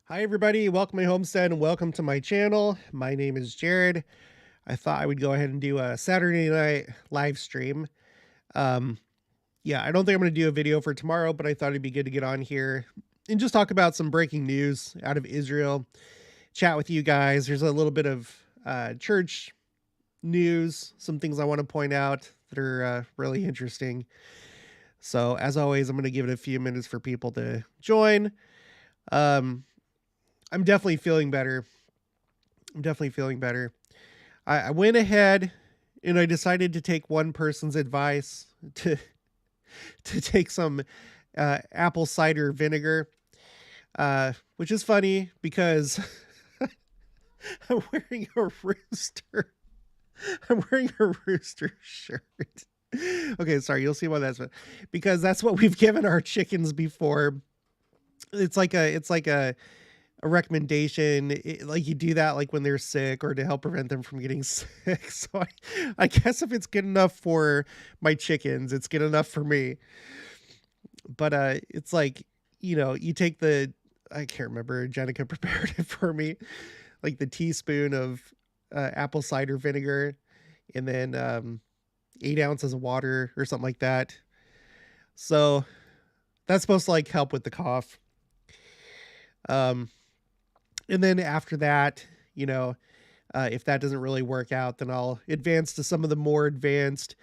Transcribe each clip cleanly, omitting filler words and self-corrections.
Hi everybody, welcome to my homestead and welcome to my channel. My name is Jared. I thought I would go ahead and do a Saturday night live stream. Um, yeah, I don't think I'm going to do a video for tomorrow, but I thought it'd be good to get on here and just talk about some breaking news out of Israel, chat with you guys. There's a little bit of church news, some things I want to point out that are really interesting. So as always, I'm going to give it a few minutes for people to join. I'm definitely feeling better. I went ahead and I decided to take one person's advice to take some apple cider vinegar, which is funny because I'm wearing a rooster. I'm wearing a rooster shirt. Okay, sorry, you'll see why that's because that's what we've given our chickens before. It's like a recommendation, like you do that like when they're sick or to help prevent them from getting sick. So I guess if it's good enough for my chickens, it's good enough for me. But it's like, you take I can't remember, Jenica prepared it for me, like the teaspoon of apple cider vinegar and then 8 ounces of water or something like that. So that's supposed to like help with the cough. And then after that, if that doesn't really work out, then I'll advance to some of the more advanced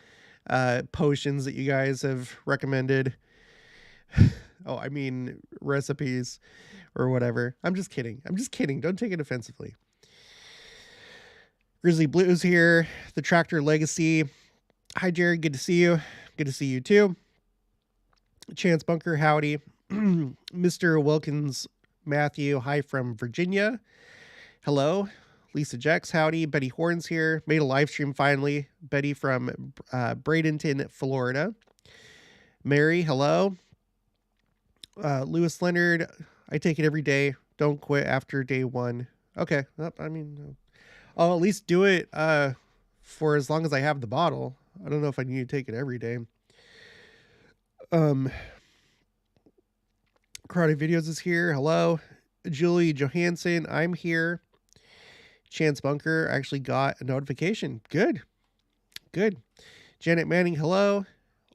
potions that you guys have recommended. Oh, I mean, recipes or whatever. I'm just kidding. Don't take it offensively. Grizzly Blues here. The Tractor Legacy. Hi, Jared. Good to see you. Good to see you too. Chance Bunker. Howdy. Mr. Wilkins Matthew. Hi from Virginia. Hello. Lisa Jex, howdy. Betty Horns here. Made a live stream finally. Betty from Bradenton, Florida. Mary, hello. Lewis Leonard, I take it every day. Don't quit after day one. Okay. I'll at least do it for as long as I have the bottle. I don't know if I need to take it every day. Karate Videos is here. Hello. Julie Johansson, I'm here. Chance Bunker actually got a notification. Good. Janet Manning, hello.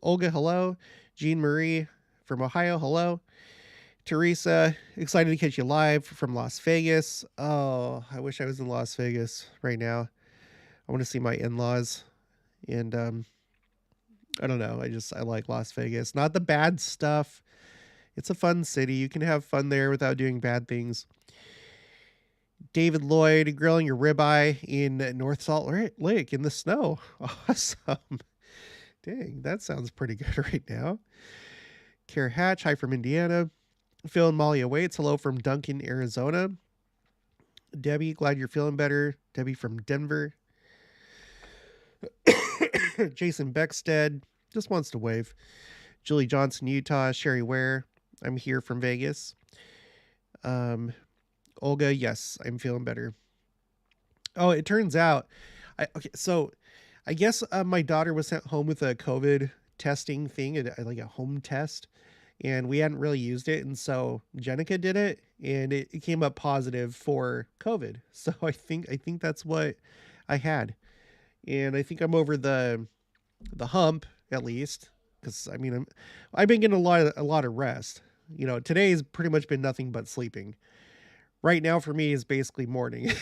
Olga, hello. Jean Marie from Ohio, hello. Teresa, excited to catch you live from Las Vegas. Oh, I wish I was in Las Vegas right now. I want to see my in-laws. And I don't know. I like Las Vegas. Not the bad stuff. It's a fun city. You can have fun there without doing bad things. David Lloyd, grilling your ribeye in North Salt Lake in the snow. Awesome. Dang, that sounds pretty good right now. Kara Hatch, hi from Indiana. Phil and Molly awaits. Hello from Duncan, Arizona. Debbie, glad you're feeling better. Debbie from Denver. Jason Beckstead just wants to wave. Julie Johnson, Utah. Sherry Ware, I'm here from Vegas. Olga, yes, I'm feeling better. Oh, it turns out, so I guess my daughter was sent home with a COVID testing thing, like a home test, and we hadn't really used it, and so Jenica did it, and it came up positive for COVID. So I think that's what I had, and I think I'm over the hump at least, because I've been getting a lot of rest. Today's pretty much been nothing but sleeping. Right now for me is basically morning.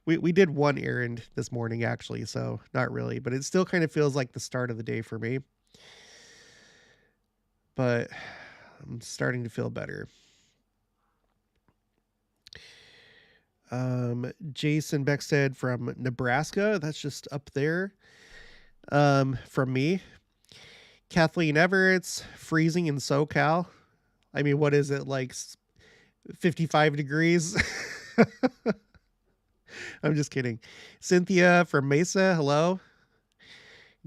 We did one errand this morning actually, so not really, but it still kind of feels like the start of the day for me. But I'm starting to feel better. Jason Beckstead from Nebraska, that's just up there. From me. Kathleen Everett's freezing in SoCal. I mean, what is it, like 55 degrees? I'm just kidding. Cynthia from Mesa, hello.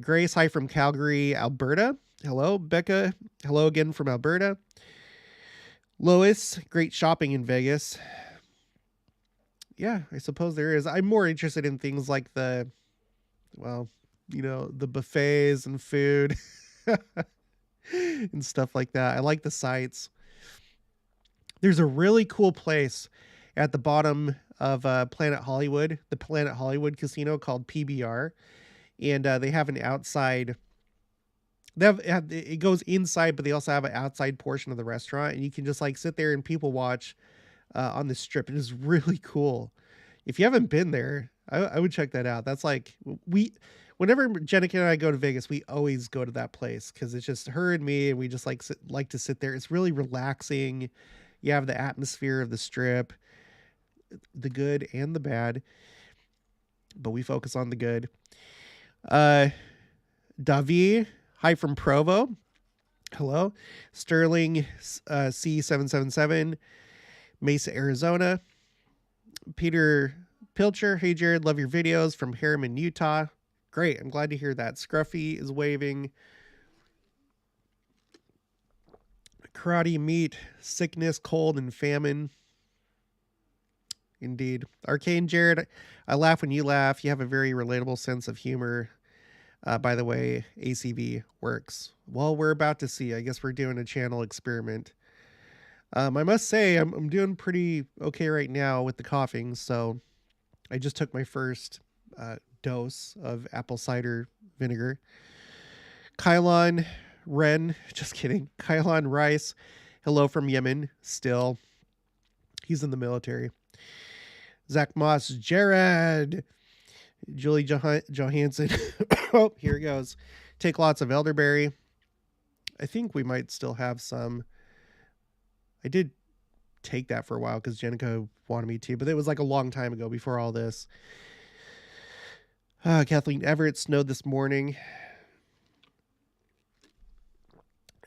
Grace, hi from Calgary, Alberta. Hello. Becca, hello again from Alberta. Lois, great shopping in Vegas. Yeah, I suppose there is. I'm more interested in things like the buffets and food. And stuff like that. I like the sights. There's a really cool place at the bottom of Planet Hollywood, the Planet Hollywood Casino, called PBR, and they have an outside. It goes inside, but they also have an outside portion of the restaurant, and you can just like sit there and people watch on the strip. It is really cool. If you haven't been there, I would check that out. That's like whenever Jenica and I go to Vegas, we always go to that place because it's just her and me, and we just like to sit there. It's really relaxing. You have the atmosphere of the strip, the good and the bad, but we focus on the good. Davi, hi from Provo. Hello. Sterling C777, Mesa, Arizona. Peter Pilcher, hey Jared, love your videos from Harriman, Utah. Great, I'm glad to hear that. Scruffy is waving. Karate meat, sickness, cold, and famine. Indeed. Arcane Jared, I laugh when you laugh. You have a very relatable sense of humor. By the way, ACV works. Well, we're about to see. I guess we're doing a channel experiment. I must say, I'm doing pretty okay right now with the coughing. So I just took my first dose of apple cider vinegar. Kylon Ren, just kidding. Kylon Rice, hello from Yemen. Still, he's in the military. Zach Moss, Jared, Julie Johansson. Oh, here it goes. Take lots of elderberry. I think we might still have some. I did take that for a while because Jenica wanted me to, but it was like a long time ago before all this. Kathleen Everett, snowed this morning.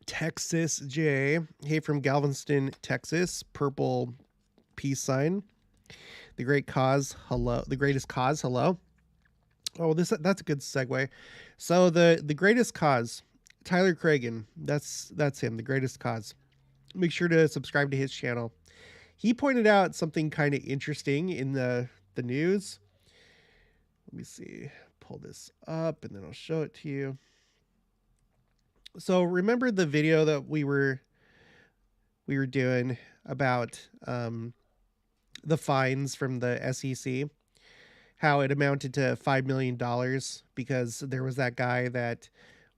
Texas J, hey from Galveston, Texas. Purple peace sign. The great cause, hello. The greatest cause, hello. Oh, that's a good segue. So the greatest cause, Tyler Cragen, that's him, the greatest cause. Make sure to subscribe to his channel. He pointed out something kind of interesting in the news. Let me see, pull this up and then I'll show it to you. So remember the video that we were doing about the fines from the SEC, how it amounted to $5 million because there was that guy that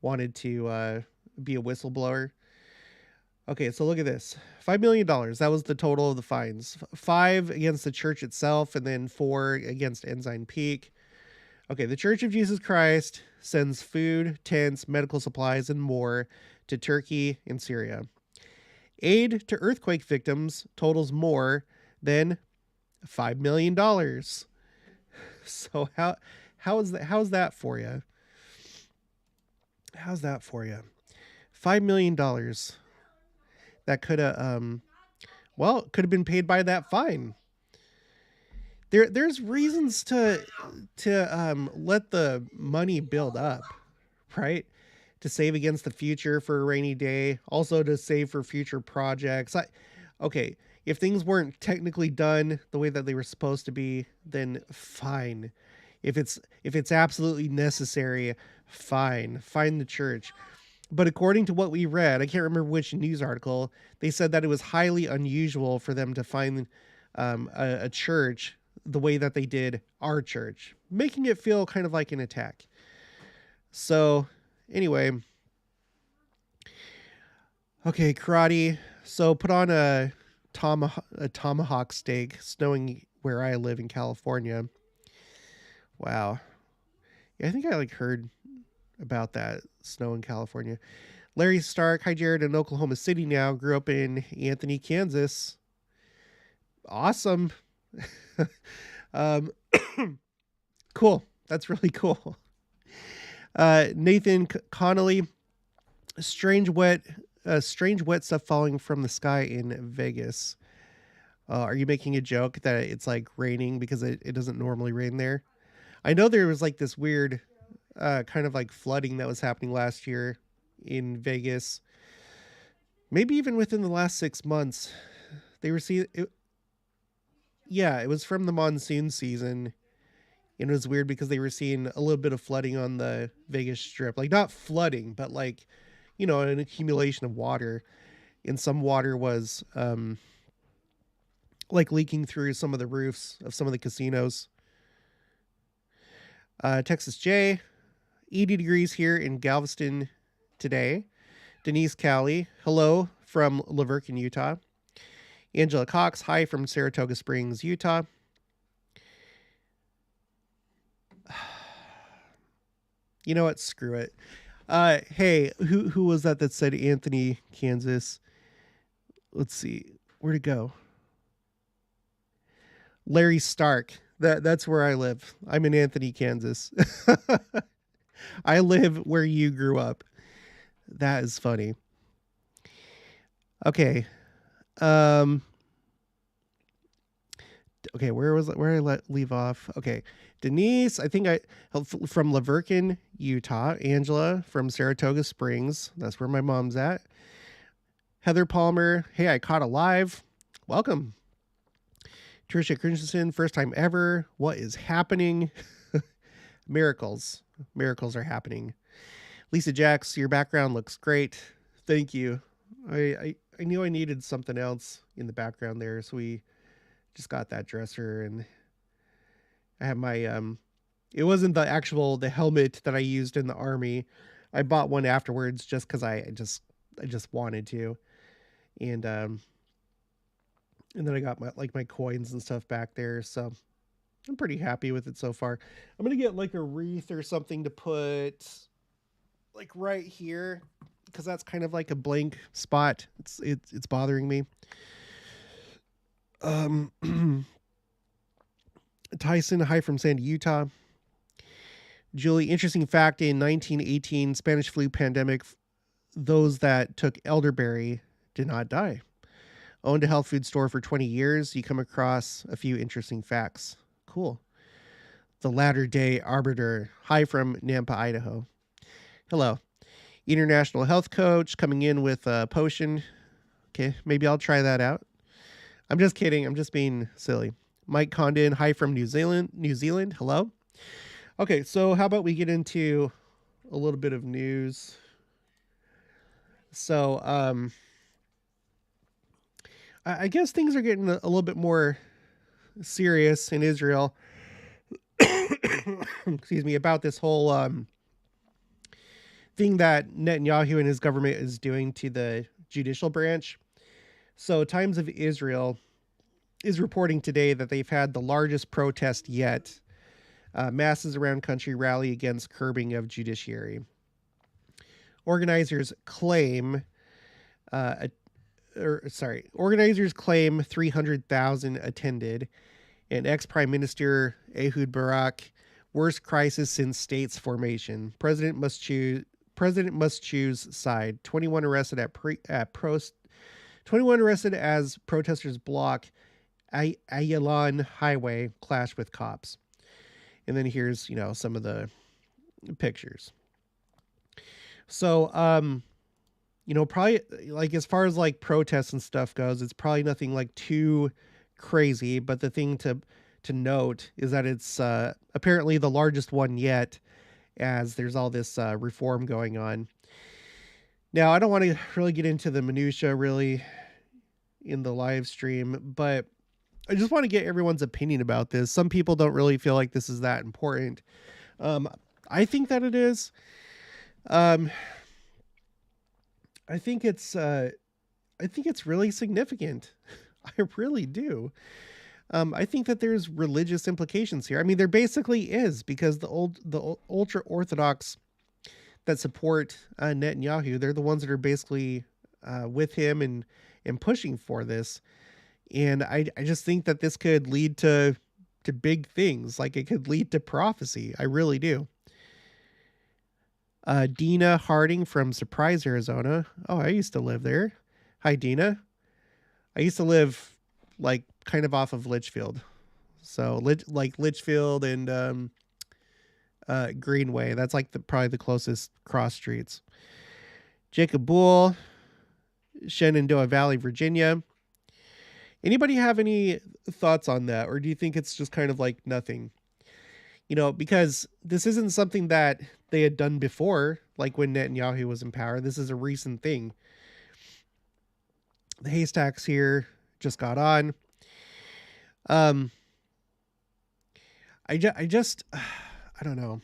wanted to be a whistleblower. Okay, so look at this. $5 million. That was the total of the fines. 5 against the church itself, and then 4 against Ensign Peak. Okay, the Church of Jesus Christ sends food, tents, medical supplies, and more to Turkey and Syria. Aid to earthquake victims totals more than $5 million. So how's that for you? How's that for you? $5 million. That could have could have been paid by that fine. There's reasons to let the money build up, right? To save against the future for a rainy day, also to save for future projects. Okay, if things weren't technically done the way that they were supposed to be, then fine. If it's absolutely necessary, fine. Fine the church. But according to what we read, I can't remember which news article, they said that it was highly unusual for them to find a church the way that they did our church, making it feel kind of like an attack. So anyway, okay, karate. So put on a tomahawk steak, snowing where I live in California. Wow. Yeah, I think I heard about that snow in California. Larry Stark, hi Jared, in Oklahoma City now, grew up in Anthony, Kansas. Awesome. Cool. That's really cool. Nathan Connolly, strange wet stuff falling from the sky in Vegas. Are you making a joke that it's like raining because it doesn't normally rain there? I know there was like this weird kind of like flooding that was happening last year in Vegas. Maybe even within the last 6 months. They were seeing it. Yeah, it was from the monsoon season. And it was weird because they were seeing a little bit of flooding on the Vegas Strip. Like not flooding, but like, an accumulation of water. And some water was like leaking through some of the roofs of some of the casinos. Texas J, 80 degrees here in Galveston today. Denise Cowley, hello from Laverkin, Utah. Angela Cox, hi from Saratoga Springs, Utah. You know what? Screw it. Hey, who was that said Anthony, Kansas? Let's see. Where'd it go? Larry Stark. That's where I live. I'm in Anthony, Kansas. I live where you grew up. That is funny. Okay. Okay, where I leave off? Okay. Denise, I think from Laverkin, Utah. Angela from Saratoga Springs. That's where my mom's at. Heather Palmer, hey, I caught a live. Welcome. Tricia Christensen, first time ever. What is happening? Miracles. Miracles are happening. Lisa Jacks, your background looks great. Thank you. I knew I needed something else in the background there, so we just got that dresser, and I have my it wasn't the helmet that I used in the army. I bought one afterwards just because I just wanted to. And then I got my coins and stuff back there, so I'm pretty happy with it so far. I'm gonna get like a wreath or something to put like right here, because that's kind of like a blank spot. It's bothering me. Tyson, hi from Sandy, Utah. Julie, interesting fact, in 1918 Spanish flu pandemic, those that took elderberry did not die. Owned a health food store for 20 years. You come across a few interesting facts. Cool. The Latter Day Arbiter. Hi from Nampa, Idaho. Hello. International health coach coming in with a potion. Okay, maybe I'll try that out. I'm just kidding. I'm just being silly. Mike Condon, hi from New Zealand. Hello. Okay, so how about we get into a little bit of news? So, I guess things are getting a little bit more serious in Israel. Excuse me, about this whole thing that Netanyahu and his government is doing to the judicial branch. So, Times of Israel is reporting today that they've had the largest protest yet. Masses around country rally against curbing of judiciary. Organizers claim 300,000 attended, and ex-Prime Minister Ehud Barak, worst crisis since state's formation. President must choose side. 21 arrested 21 arrested as protesters block Ayalon Highway clash with cops. And then here's, some of the pictures. So, probably like as far as like protests and stuff goes, it's probably nothing like too crazy. But the thing to note is that it's apparently the largest one yet, as there's all this reform going on. Now, I don't want to really get into the minutia really in the live stream, but I just want to get everyone's opinion about this. Some people don't really feel like this is that important. I think that it is. I think it's really significant. I really do. I think that there's religious implications here. I mean, there basically is, because the ultra Orthodox that support Netanyahu, they're the ones that are basically with him and pushing for this. And I just think that this could lead to big things. Like, it could lead to prophecy. I really do. Dina Harding from Surprise, Arizona. Oh, I used to live there. Hi, Dina. I used to live like kind of off of Litchfield. So Litchfield and Greenway. That's like probably the closest cross streets. Jacob Bull, Shenandoah Valley, Virginia. Anybody have any thoughts on that? Or do you think it's just kind of like nothing? Because this isn't something that they had done before, like when Netanyahu was in power. This is a recent thing. The Haystacks here just got on. Um, I just, I don't know.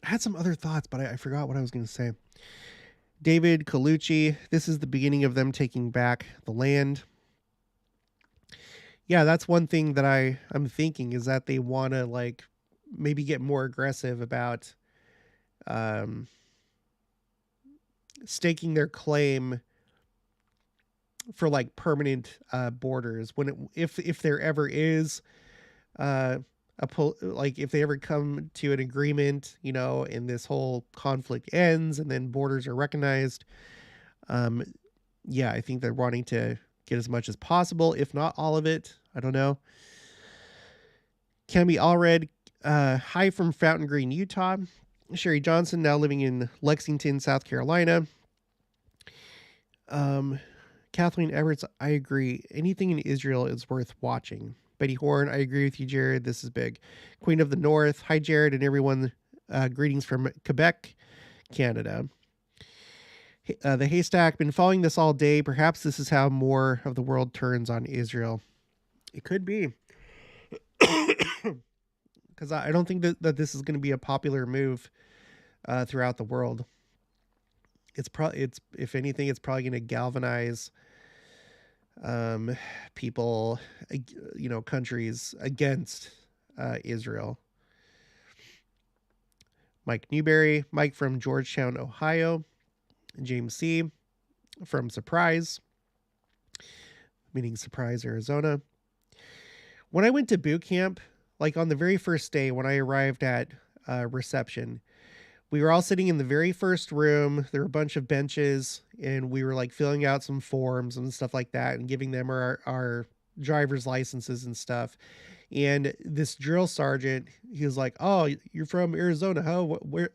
I had some other thoughts, but I forgot what I was going to say. David Colucci, this is the beginning of them taking back the land. Yeah, that's one thing that I'm thinking is that they want to like maybe get more aggressive about um, staking their claim for like permanent borders when if there ever is uh, like if they ever come to an agreement, you know, and this whole conflict ends and then borders are recognized. Um, yeah, I think they're wanting to get as much as possible, if not all of it. I don't know. Kemi Allred, hi from Fountain Green, Utah. Sherry Johnson, now living in Lexington, South Carolina. Um, Kathleen Everett, I agree. Anything in Israel is worth watching. Betty Horn, I agree with you, Jared. This is big. Queen of the North, hi, Jared, and everyone. Greetings from Quebec, Canada. The Haystack, been following this all day. Perhaps this is how more of the world turns on Israel. It could be. Because I don't think that this is going to be a popular move throughout the world. It's if anything, it's probably going to galvanize people, you know, countries against Israel. Mike Newberry, Mike from Georgetown, Ohio. James C. from Surprise, meaning Surprise, Arizona. When I went to boot camp, like on the very first day when I arrived at reception, we were all sitting in the very first room. There were a bunch of benches, and we were like filling out some forms and stuff like that and giving them our driver's licenses and stuff. And this drill sergeant, he was like, "Oh, you're from Arizona, huh? Where?"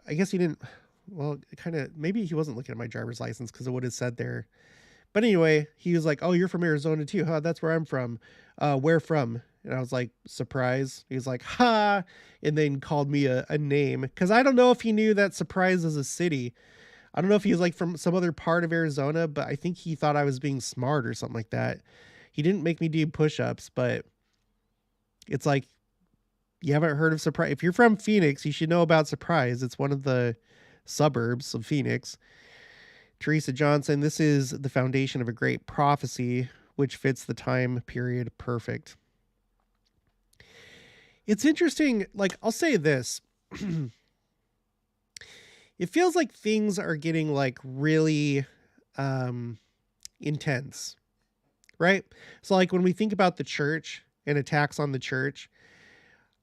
I guess he didn't. Well, kind of. Maybe he wasn't looking at my driver's license because it would have said there. But anyway, he was like, "Oh, you're from Arizona too, huh? That's where I'm from. Where from?" And I was like, "Surprise." He was like, "Ha!" And then called me a name because I don't know if he knew that Surprise is a city. I don't know if he was like from some other part of Arizona, but I think he thought I was being smart or something like that. He didn't make me do push-ups, but it's like you haven't heard of Surprise. If you're from Phoenix, you should know about Surprise. It's one of the suburbs of Phoenix. Teresa Johnson, this is the foundation of a great prophecy, which fits the time period perfect. It's interesting. Like, I'll say this. It feels like things are getting like really intense, right? So, like, when we think about the church and attacks on the church,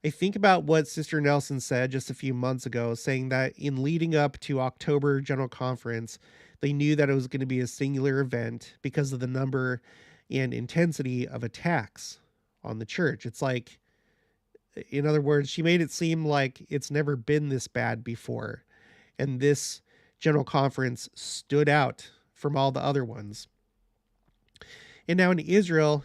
I think about what Sister Nelson said just a few months ago, saying that in leading up to October General Conference, they knew that it was going to be a singular event because of the number and intensity of attacks on the church. It's like, in other words, she made it seem like it's never been this bad before. And this General Conference stood out from all the other ones. And now in Israel,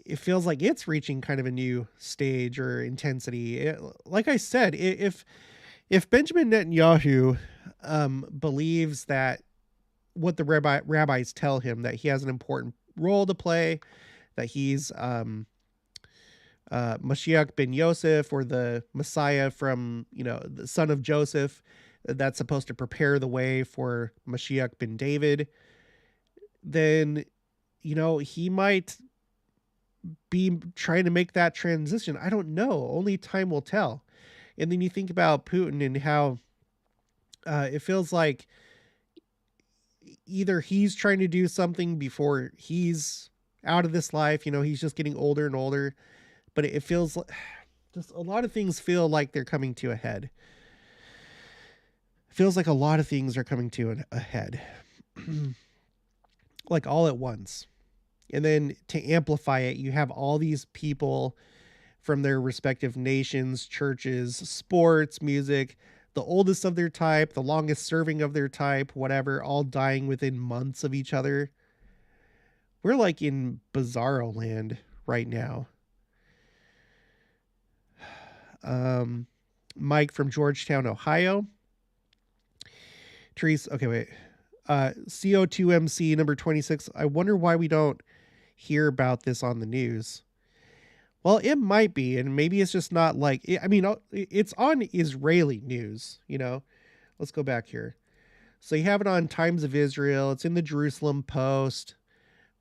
it feels like it's reaching kind of a new stage or intensity. Like I said, if Benjamin Netanyahu believes that what the rabbis tell him, that he has an important role to play, that he's Mashiach ben Yossef, or the Messiah from, you know, the son of Joseph, that's supposed to prepare the way for Mashiach ben David, then, you know, he might be trying to make that transition. I don't know. Only time will tell. And then you think about Putin and how it feels like either he's trying to do something before he's out of this life. You know, he's just getting older and older. But it feels like just a lot of things feel like they're coming to a head. It feels like a lot of things are coming to a head, like all at once. And then to amplify it, you have all these people from their respective nations, churches, sports, music, the oldest of their type, the longest serving of their type, whatever, all dying within months of each other. We're like in bizarro land right now. Mike from Georgetown, Ohio. Teresa, okay, wait. CO2MC number 26. I wonder why we don't hear about this on the news. Well, it might be, and maybe it's just not like, I mean, it's on Israeli news, you know. Let's go back here. So you have it on Times of Israel. It's in the Jerusalem Post.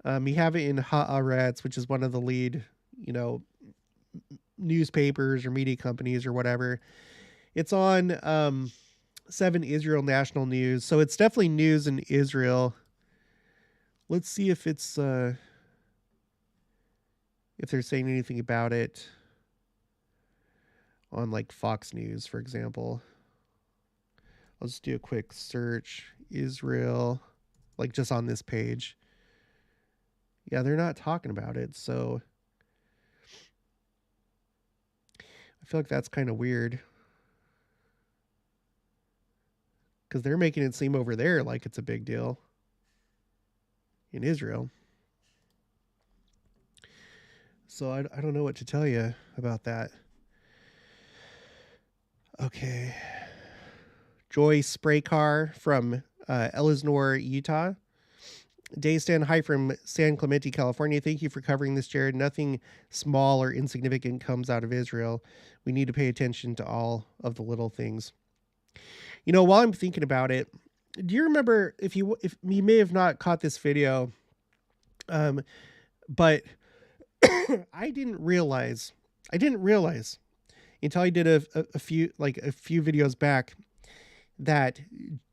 You have it in Haaretz, which is one of the lead, you know, newspapers or media companies or whatever. It's on 7 Israel National News. So it's definitely news in Israel. Let's see if it's if they're saying anything about it on like Fox News, for example. I'll just do a quick search. Israel, like just on this page. Yeah, they're not talking about it, so I feel like that's kind of weird. Because they're making it seem over there like it's a big deal in Israel. So I don't know what to tell you about that. Okay. Joy Spray Car from Ellisnore, Utah. Daystan, hi from San Clemente, California. Thank you for covering this, Jared. Nothing small or insignificant comes out of Israel. We need to pay attention to all of the little things. You know, while I'm thinking about it, do you remember, if you may have not caught this video, but I didn't realize until I did a few videos back that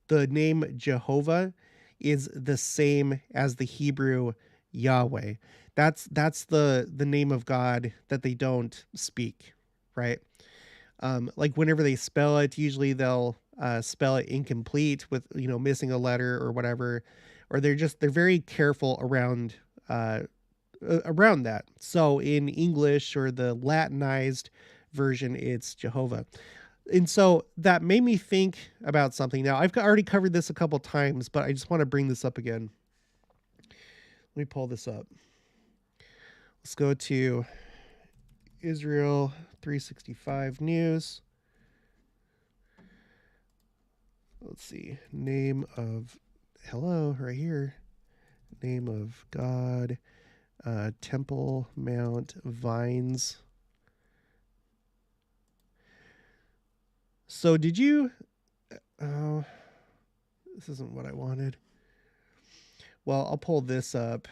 the name Jehovah is the same as the Hebrew Yahweh. That's the name of God that they don't speak, right? Like whenever they spell it, usually they'll spell it incomplete with, you know, missing a letter or whatever, or they're very careful around that. So in English or the Latinized version, it's Jehovah. And so that made me think about something. Now, I've already covered this a couple times, but I just want to bring this up again. Let me pull this up. Let's go to Israel 365 News. Let's see. Name of, hello, right here. Name of God. Temple Mount Vines. So did you, oh, this isn't what I wanted. Well, I'll pull this up.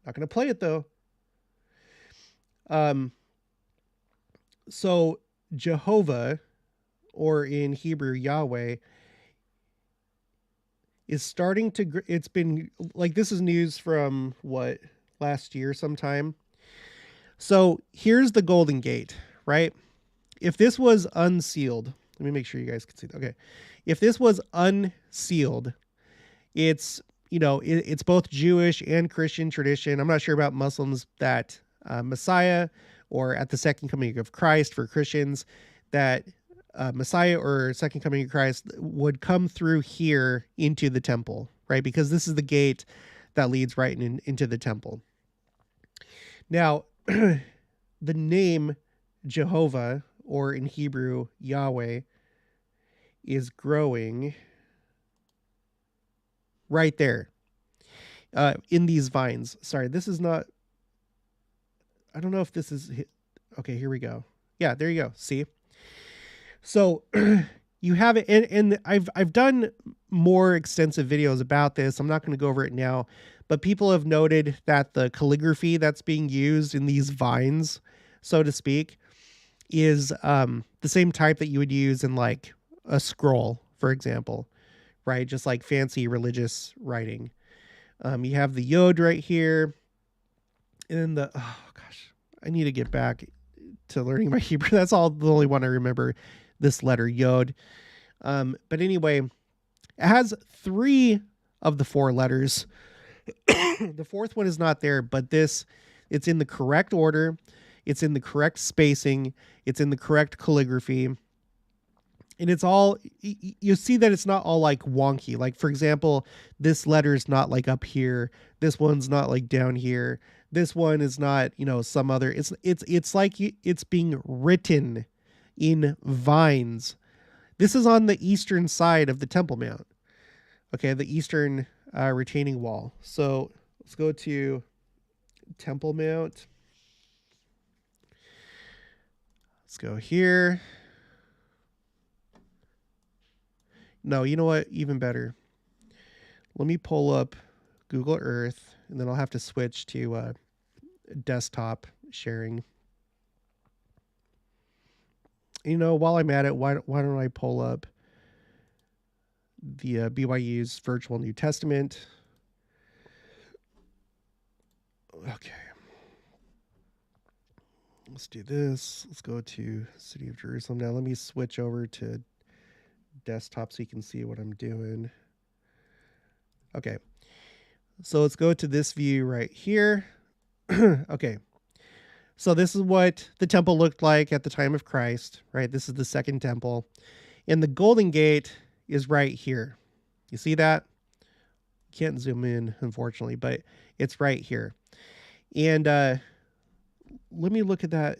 Not going to play it though. So Jehovah, or in Hebrew, Yahweh, is starting to, it's been like, this is news from what, last year sometime. So here's the Golden Gate, right? If this was unsealed, let me make sure you guys can see that. Okay. If this was unsealed, it's, you know, it's both Jewish and Christian tradition. I'm not sure about Muslims that Messiah, or at the second coming of Christ for Christians, that Messiah or second coming of Christ would come through here into the temple, right? Because this is the gate that leads right into the temple. Now, the name Jehovah, or in Hebrew, Yahweh, is growing right there in these vines. Sorry, this is not, I don't know if this is, okay, here we go. Yeah, there you go. See? So you have it, and I've done more extensive videos about this. I'm not going to go over it now, but people have noted that the calligraphy that's being used in these vines, so to speak, is the same type that you would use in like a scroll, for example, right? Just like fancy religious writing. You have the yod right here, and then the, oh gosh, I need to get back to learning my Hebrew. That's the only one I remember, this letter yod. But anyway, it has 3 of the 4 letters. The 4th one is not there, but it's in the correct order. It's in the correct spacing. It's in the correct calligraphy. And it's all, you see that it's not all like wonky. Like, for example, this letter is not like up here. This one's not like down here. This one is not, you know, some other, it's like it's being written in vines. This is on the eastern side of the Temple Mount. Okay, the eastern retaining wall. So let's go to Temple Mount. Let's go here. No, you know what? Even better. Let me pull up Google Earth, and then I'll have to switch to desktop sharing. You know, while I'm at it, why don't I pull up the BYU's Virtual New Testament? Okay. Let's do this. Let's go to City of Jerusalem. Now let me switch over to desktop so you can see what I'm doing. Okay. So let's go to this view right here. Okay. So this is what the temple looked like at the time of Christ, right? This is the second temple. And the Golden Gate is right here. You see that? Can't zoom in, unfortunately, but it's right here. And let me look at that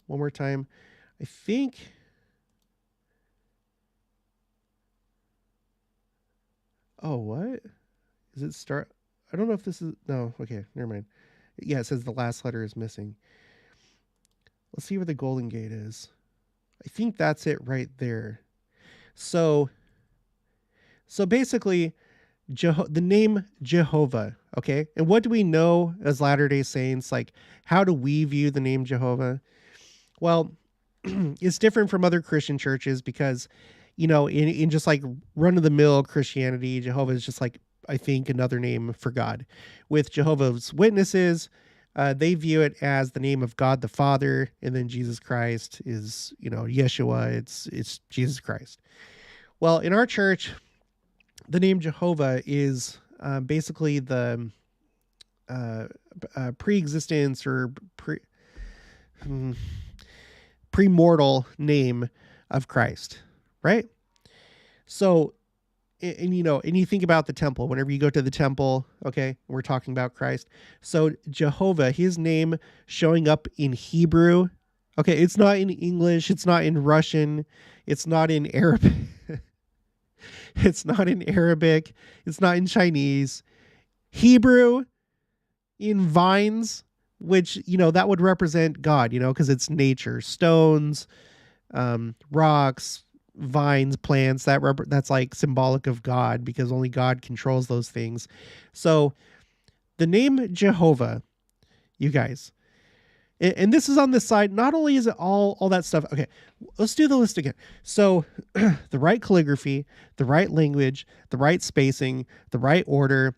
one more time. I think... Oh, what? Is it start? I don't know if this is... No, okay, never mind. Yeah, it says the last letter is missing. Let's see where the Golden Gate is. I think that's it right there. So basically, the name Jehovah, okay? And what do we know as Latter-day Saints? Like, how do we view the name Jehovah? Well, it's different from other Christian churches because, you know, in just like run-of-the-mill Christianity, Jehovah is just like, I think, another name for God. With Jehovah's Witnesses, they view it as the name of God the Father, and then Jesus Christ is, you know, Yeshua. It's Jesus Christ. Well, in our church, the name Jehovah is basically the pre-existence or premortal name of Christ, right? So, and you know, and you think about the temple, whenever you go to the temple, okay, we're talking about Christ. So Jehovah, his name showing up in Hebrew, okay, it's not in English, it's not in Russian, it's not in Arabic, it's not in Arabic, it's not in Chinese. Hebrew in vines, which, you know, that would represent God, you know, because it's nature, stones, rocks, vines, plants, that's like symbolic of God because only God controls those things. So the name Jehovah, you guys, and this is on this side, not only is it all that stuff. Okay, let's do the list again. So the right calligraphy, the right language, the right spacing, the right order,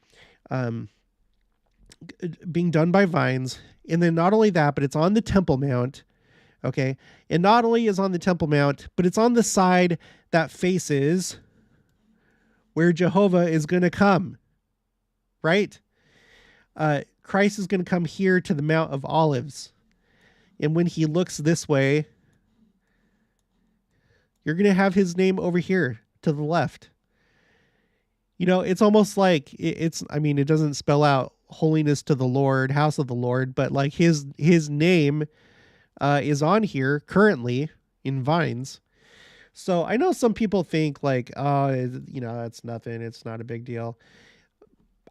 being done by vines. And then not only that, but it's on the Temple Mount. Okay. And not only is on the Temple Mount, but it's on the side that faces where Jehovah is going to come, right? Christ is going to come here to the Mount of Olives. And when he looks this way, you're going to have his name over here to the left. You know, it's almost like I mean, it doesn't spell out holiness to the Lord, house of the Lord, but like his name is on here currently in vines. So I know some people think like, oh, you know, that's nothing. It's not a big deal.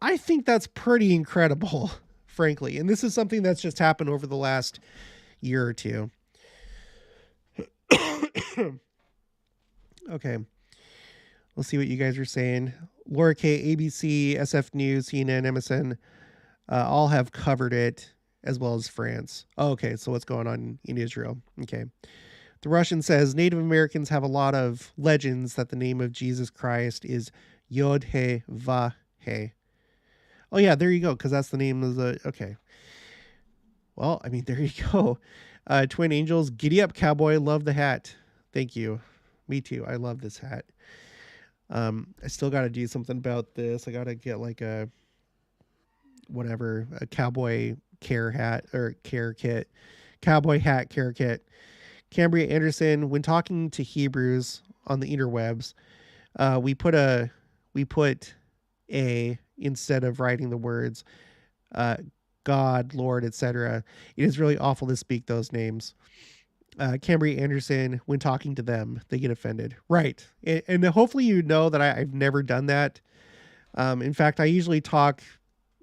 I think that's pretty incredible, frankly. And this is something that's just happened over the last year or two. Okay. Let's see what you guys are saying. Laura K, ABC, SF News, CNN, MSN, all have covered it, as well as France. Oh, okay, so what's going on in Israel? Okay. The Russian says Native Americans have a lot of legends that the name of Jesus Christ is Yod He Va He. Oh yeah, there you go, because that's the name of the... Okay. Well, I mean, there you go. Twin Angels, giddy up, cowboy. Love the hat. Thank you. Me too. I love this hat. I still got to do something about this. I got to get like a cowboy care hat or care kit, cowboy hat care kit. Cambria Anderson, when talking to Hebrews on the interwebs, we put a instead of writing the words God, Lord, etc. It is really awful to speak those names. Cambry Anderson, when talking to them, they get offended. Right. And hopefully you know that I've never done that. In fact, I usually talk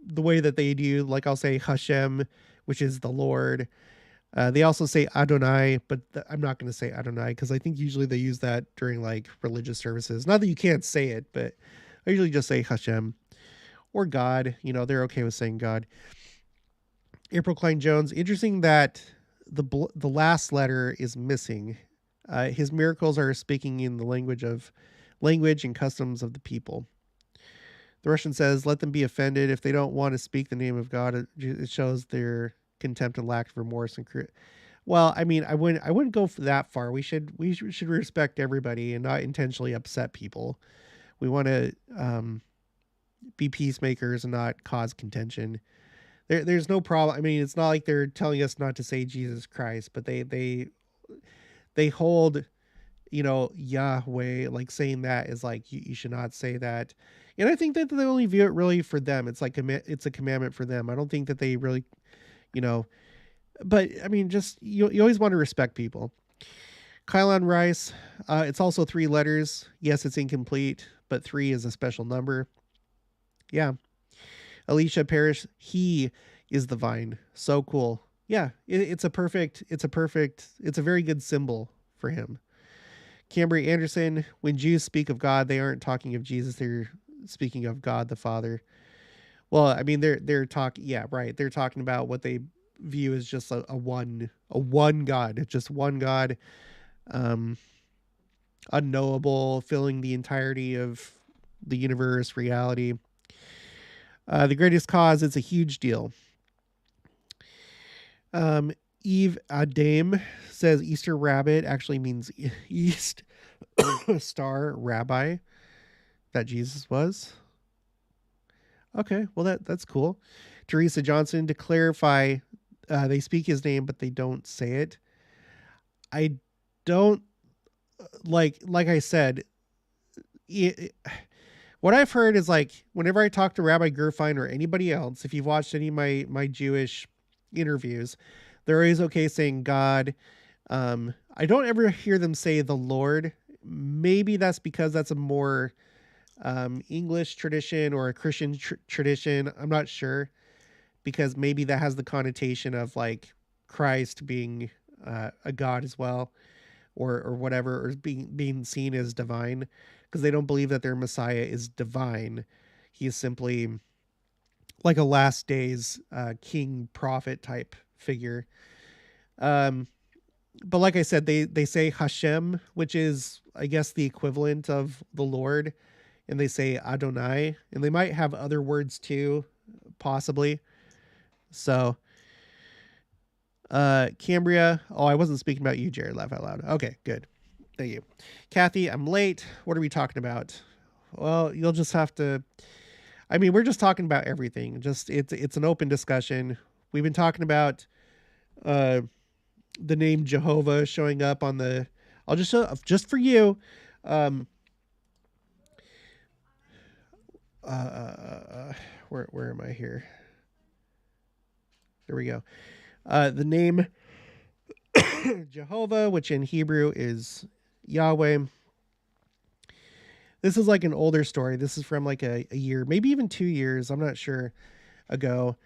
the way that they do. Like I'll say Hashem, which is the Lord. They also say Adonai, but I'm not going to say Adonai because I think usually they use that during like religious services. Not that you can't say it, but I usually just say Hashem or God. You know, they're okay with saying God. April Klein Jones. Interesting that the last letter is missing. His miracles are speaking in the language and customs of the people. The Russian says, "Let them be offended if they don't want to speak the name of God. It shows their contempt and lack of remorse and well, I mean, I wouldn't go that far. We should respect everybody and not intentionally upset people. We want to be peacemakers and not cause contention. There's no problem. I mean, it's not like they're telling us not to say Jesus Christ, but they hold, you know, Yahweh, like saying that is like you should not say that. And I think that they only view it really for them. It's like it's a commandment for them. I don't think that they really, you know, but I mean, just you always want to respect people. Kylon Rice, it's also 3 letters. Yes, it's incomplete, but 3 is a special number. Yeah. Alicia Parrish, he is the vine. So cool. Yeah, it's a very good symbol for him. Cambry Anderson, when Jews speak of God, they aren't talking of Jesus. They're speaking of God the Father. Well, I mean, they're talking. Yeah, right. They're talking about what they view as just a one God, just one God, unknowable, filling the entirety of the universe, reality. The greatest cause, it's a huge deal. Eve Adame says Easter rabbit actually means East Star Rabbi, that Jesus was. Okay, well that's cool. Teresa Johnson, to clarify, they speak his name, but they don't say it. I don't like I said. What I've heard is like whenever I talk to Rabbi Gerfein or anybody else, if you've watched any of my Jewish interviews, they're always okay saying God. I don't ever hear them say the Lord. Maybe that's because that's a more English tradition or a Christian tradition. I'm not sure, because maybe that has the connotation of like Christ being a God as well, or whatever, or being seen as divine, because they don't believe that their Messiah is divine. He is simply like a last days king prophet type figure. But like I said, they say Hashem, which is I guess the equivalent of the Lord, and they say Adonai, and they might have other words too, possibly. So Cambria, oh, I wasn't speaking about you, Jared. Laugh out loud. Okay, good. Thank you. Kathy, I'm late. What are we talking about? Well, you'll just have to, I mean, we're just talking about everything. Just it's an open discussion. We've been talking about the name Jehovah showing up on the, I'll just show just for you. Where am I here? There we go. The name Jehovah, which in Hebrew is Yahweh. This is like an older story. This is from like a year, maybe even 2 years, I'm not sure, ago,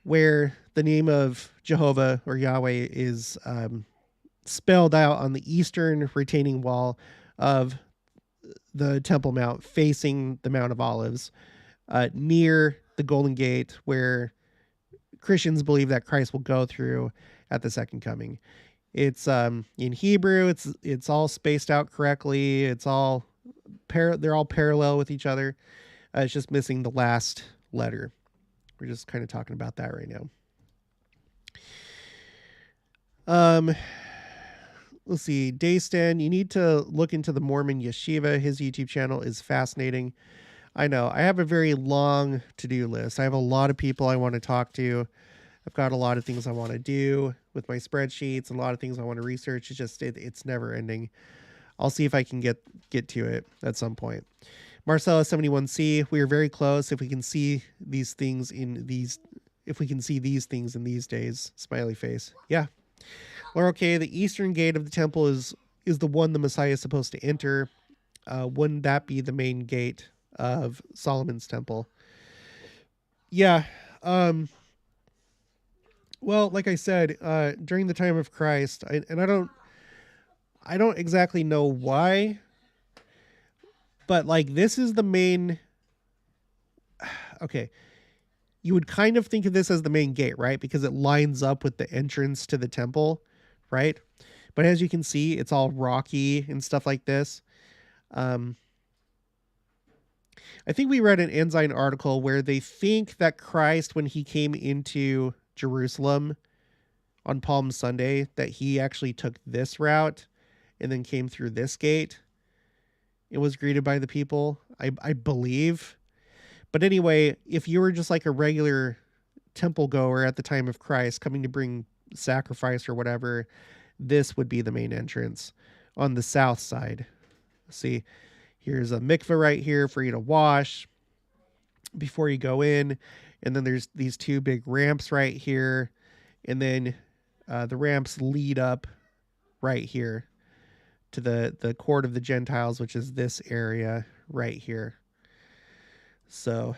where the name of Jehovah or Yahweh is spelled out on the eastern retaining wall of the Temple Mount, facing the Mount of Olives, near the Golden Gate, where Christians believe that Christ will go through at the second coming. It's in Hebrew. It's all spaced out correctly. It's all they're all parallel with each other. It's just missing the last letter. We're just kind of talking about that right now. Let's see. Daystan, you need to look into the Mormon Yeshiva. His YouTube channel is fascinating. I know. I have a very long to-do list. I have a lot of people I want to talk to. I've got a lot of things I want to do with my spreadsheets and a lot of things I want to research. It's just, it's never ending. I'll see if I can get to it at some point. Marcella 71C, we are very close. If we can see these things in these days, smiley face. Yeah. Or okay, the eastern gate of the temple is the one the Messiah is supposed to enter. Wouldn't that be the main gate of Solomon's temple? Yeah. Well, like I said, during the time of Christ, I don't exactly know why, but like this is the main. Okay, you would kind of think of this as the main gate, right? Because it lines up with the entrance to the temple, right? But as you can see, it's all rocky and stuff like this. Um, I think we read an Ensign article where they think that Christ, when he came into Jerusalem on Palm Sunday, that he actually took this route and then came through this gate. It was greeted by the people, I believe. But anyway, if you were just like a regular temple goer at the time of Christ coming to bring sacrifice or whatever, this would be the main entrance on the south side. See, here's a mikveh right here for you to wash before you go in. And then there's these two big ramps right here. And then the ramps lead up right here to the court of the Gentiles, which is this area right here. So,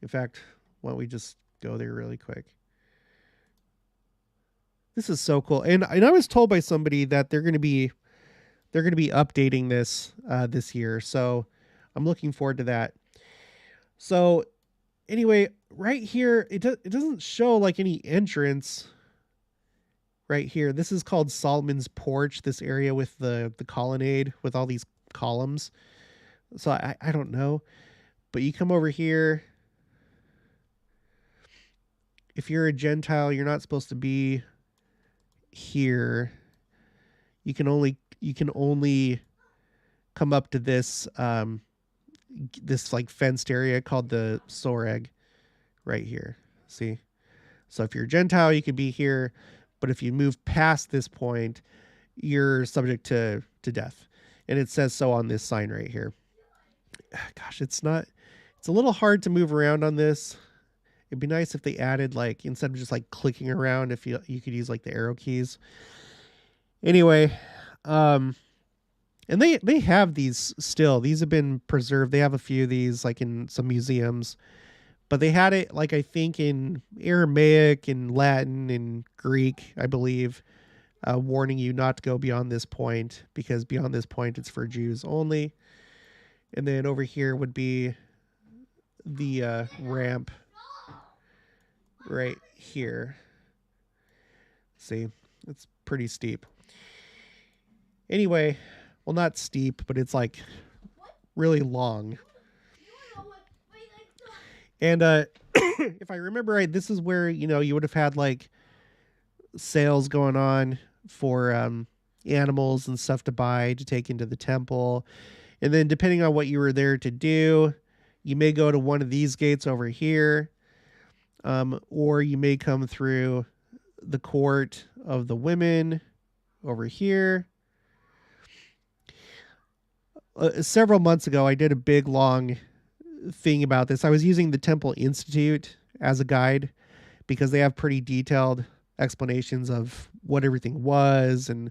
in fact, why don't we just go there really quick? This is so cool. And I was told by somebody that they're going to be updating this this year. So, I'm looking forward to that. So, anyway, right here, it doesn't show like any entrance right here. This is called Solomon's Porch, this area with the colonnade with all these columns. So I don't know. But you come over here. If you're a Gentile, you're not supposed to be here. You can only come up to this this like fenced area called the Soreg right here. See? So if you're a Gentile, you could be here, but if you move past this point, you're subject to death. And it says so on this sign right here. Gosh, it's a little hard to move around on this. It'd be nice if they added, like, instead of just like clicking around, if you could use like the arrow keys. Anyway, and they have these still. These have been preserved. They have a few of these like in some museums. But they had it, like, I think in Aramaic and Latin and Greek, I believe, warning you not to go beyond this point, because beyond this point, it's for Jews only. And then over here would be the ramp right here. See, it's pretty steep. Anyway, well, not steep, but it's like really long. And if I remember right, this is where, you would have had like sales going on for animals and stuff to buy to take into the temple. And then depending on what you were there to do, you may go to one of these gates over here, or you may come through the court of the women over here. Several months ago, I did a big, long thing about this. I was using the Temple Institute as a guide because they have pretty detailed explanations of what everything was and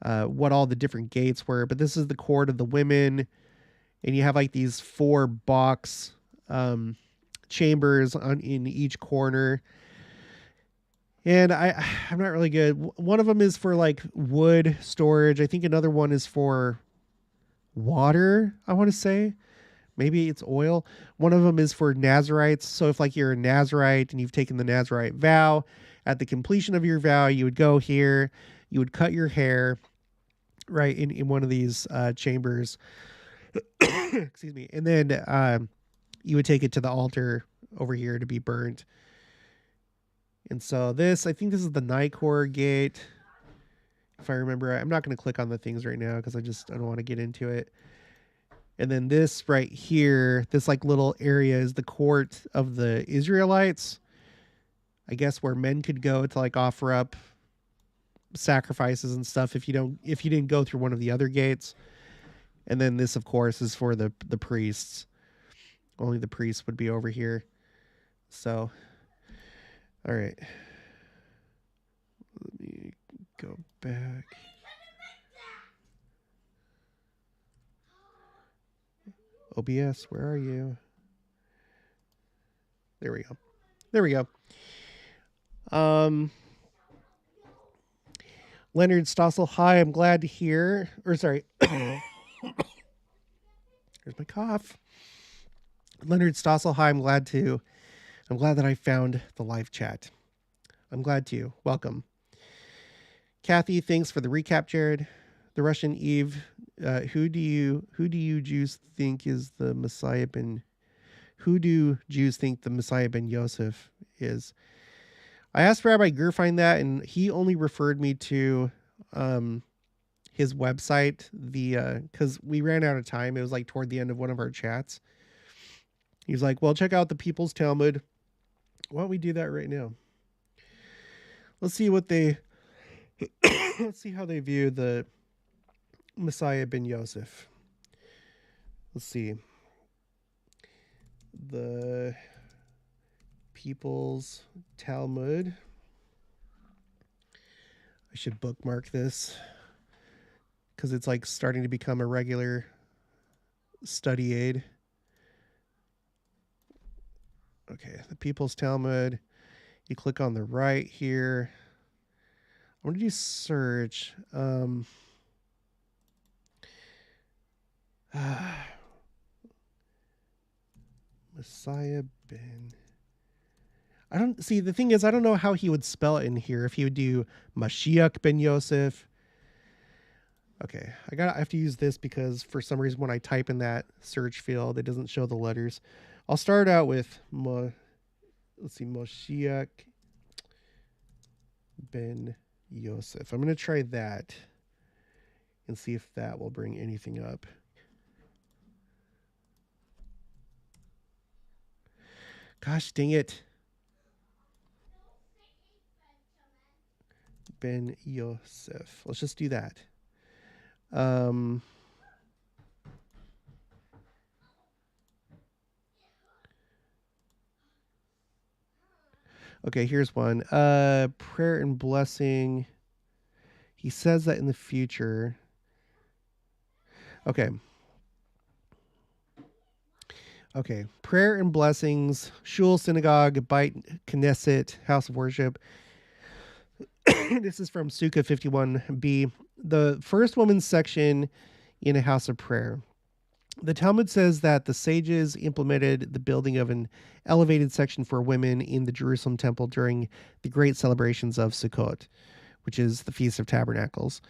what all the different gates were. But this is the court of the women, and you have like these 4 box chambers in each corner. And I'm not really good. One of them is for like wood storage. I think another one is for water, I want to say. Maybe it's oil. One of them is for Nazarites. So if like you're a Nazarite and you've taken the Nazarite vow, at the completion of your vow, you would go here, you would cut your hair right in one of these chambers. Excuse me. And then you would take it to the altar over here to be burnt. And so I think this is the Nicor gate. If I remember, I'm not going to click on the things right now because I don't want to get into it. And then this right here, this like little area is the court of the Israelites. I guess where men could go to like offer up sacrifices and stuff if you didn't go through one of the other gates. And then this, of course, is for the priests. Only the priests would be over here. So, all right. Let me go back. OBS, where are you? There we go. There we go. Leonard Stossel, hi, I'm glad to hear. Or sorry. Here's my cough. Leonard Stossel, hi, I'm glad that I found the live chat. I'm glad to. Welcome. Kathy, thanks for the recap, Jared. The Russian Eve, who do you Jews think is the Messiah ben? Who do Jews think the Messiah ben Yossef is? I asked Rabbi Gerfein that, and he only referred me to his website. Because we ran out of time. It was like toward the end of one of our chats. He's like, well, check out the People's Talmud. Why don't we do that right now? Let's see what they... let's see how they view the Messiah ben Yossef. Let's see. The People's Talmud. I should bookmark this because it's like starting to become a regular study aid. Okay, the People's Talmud. You click on the right here. I'm going to do search. Messiah ben... I don't see, the thing is, I don't know how he would spell it in here. If he would do Mashiach ben Yossef. Okay, I have to use this because for some reason when I type in that search field, it doesn't show the letters. I'll start out with let's see, Mashiach ben Yossef. I'm going to try that and see if that will bring anything up. Gosh dang it. Ben Yossef. Let's just do that. Okay, here's one. Prayer and blessing. He says that in the future. Okay. Okay. Prayer and blessings. Shul, synagogue, Beit Knesset, house of worship. This is from Sukkah 51b. The first woman's section in a house of prayer. The Talmud says that the sages implemented the building of an elevated section for women in the Jerusalem temple during the great celebrations of Sukkot, which is the Feast of Tabernacles.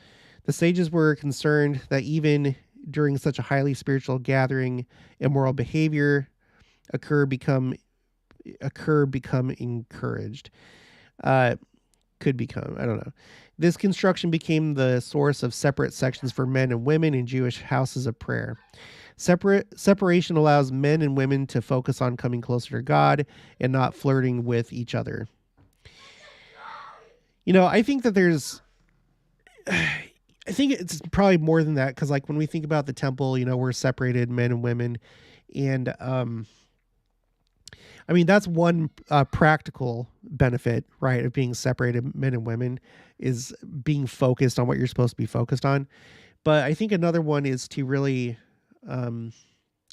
The sages were concerned that even during such a highly spiritual gathering, immoral behavior become encouraged. Could become, I don't know. This construction became the source of separate sections for men and women in Jewish houses of prayer. Separation allows men and women to focus on coming closer to God and not flirting with each other. You know, I think that I think it's probably more than that, because like when we think about the temple, you know, we're separated, men and women, and I mean, that's one practical benefit, right, of being separated, men and women, is being focused on what you're supposed to be focused on. But I think another one is to really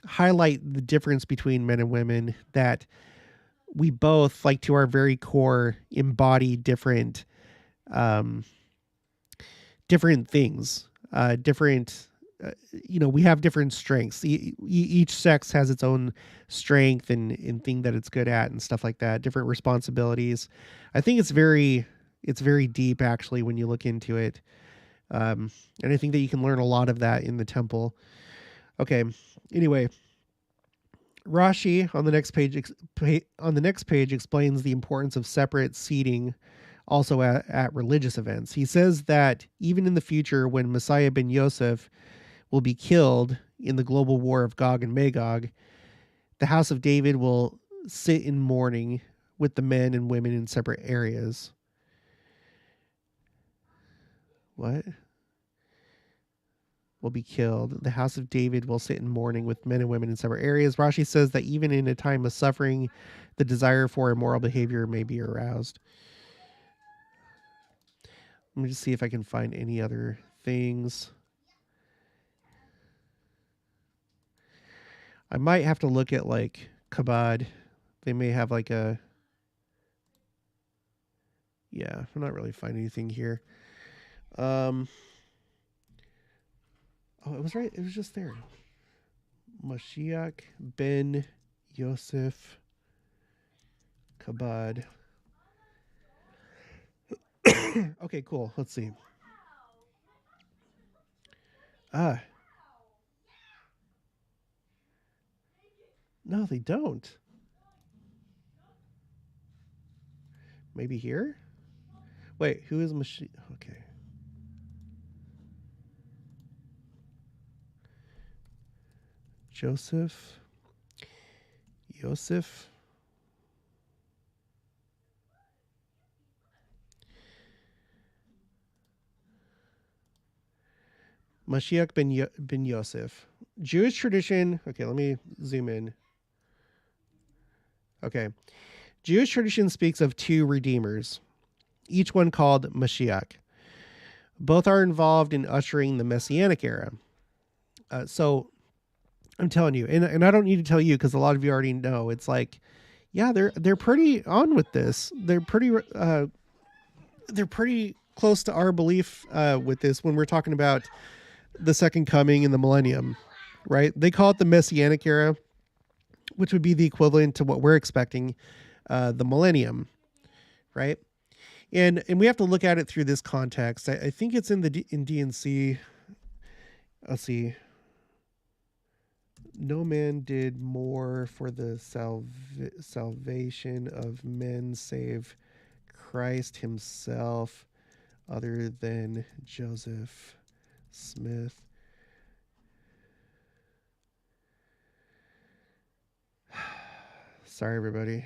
highlight the difference between men and women, that we both, like to our very core, embody different things, you know, we have different strengths. Each sex has its own strength and thing that it's good at and stuff like that, different responsibilities. I think it's very deep, actually, when you look into it. And I think that you can learn a lot of that in the temple. Okay. Anyway, Rashi on the next page explains the importance of separate seating also at religious events. He says that even in the future, when Messiah ben Yossef will be killed in the global war of Gog and Magog, the house of David will sit in mourning with the men and women in separate areas. What? Will be killed. The house of David will sit in mourning with men and women in separate areas. Rashi says that even in a time of suffering, the desire for immoral behavior may be aroused. Let me just see if I can find any other things. I might have to look at like Chabad. They may have like a... Yeah, I'm not really finding anything here. Oh, it was right. It was just there. Mashiach ben Yossef Chabad. Okay, cool. Let's see. No, they don't. Maybe here? Wait, who is Mashiach? Okay. Joseph. Yossef. Mashiach ben Yossef. Jewish tradition. Okay, let me zoom in. Okay. Jewish tradition speaks of two redeemers, each one called Mashiach. Both are involved in ushering the Messianic era. So I'm telling you, and I don't need to tell you because a lot of you already know. It's like, yeah, they're pretty on with this. They're pretty close to our belief with this when we're talking about the second coming and the millennium, right? They call it the Messianic era, which would be the equivalent to what we're expecting, the millennium, right? And we have to look at it through this context. I think it's in D&C. Let's see. No man did more for the salvation of men save Christ himself, other than Joseph Smith. Sorry, everybody.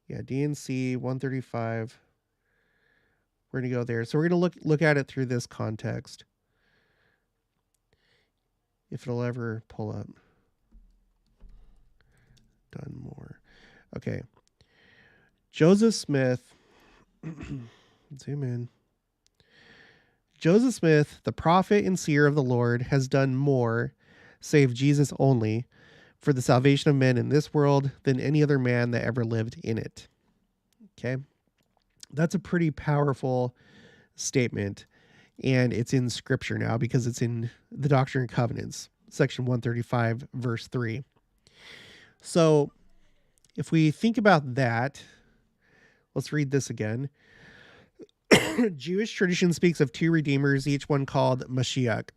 Yeah, D&C 135. We're going to go there. So we're going to look at it through this context. If it'll ever pull up. Done more. Okay. Joseph Smith. Zoom in. Joseph Smith, the prophet and seer of the Lord, has done more, save Jesus only, for the salvation of men in this world than any other man that ever lived in it. Okay. That's a pretty powerful statement. And it's in scripture now because it's in the Doctrine and Covenants, section 135, verse 3. So if we think about that, let's read this again. Jewish tradition speaks of two redeemers, each one called Mashiach.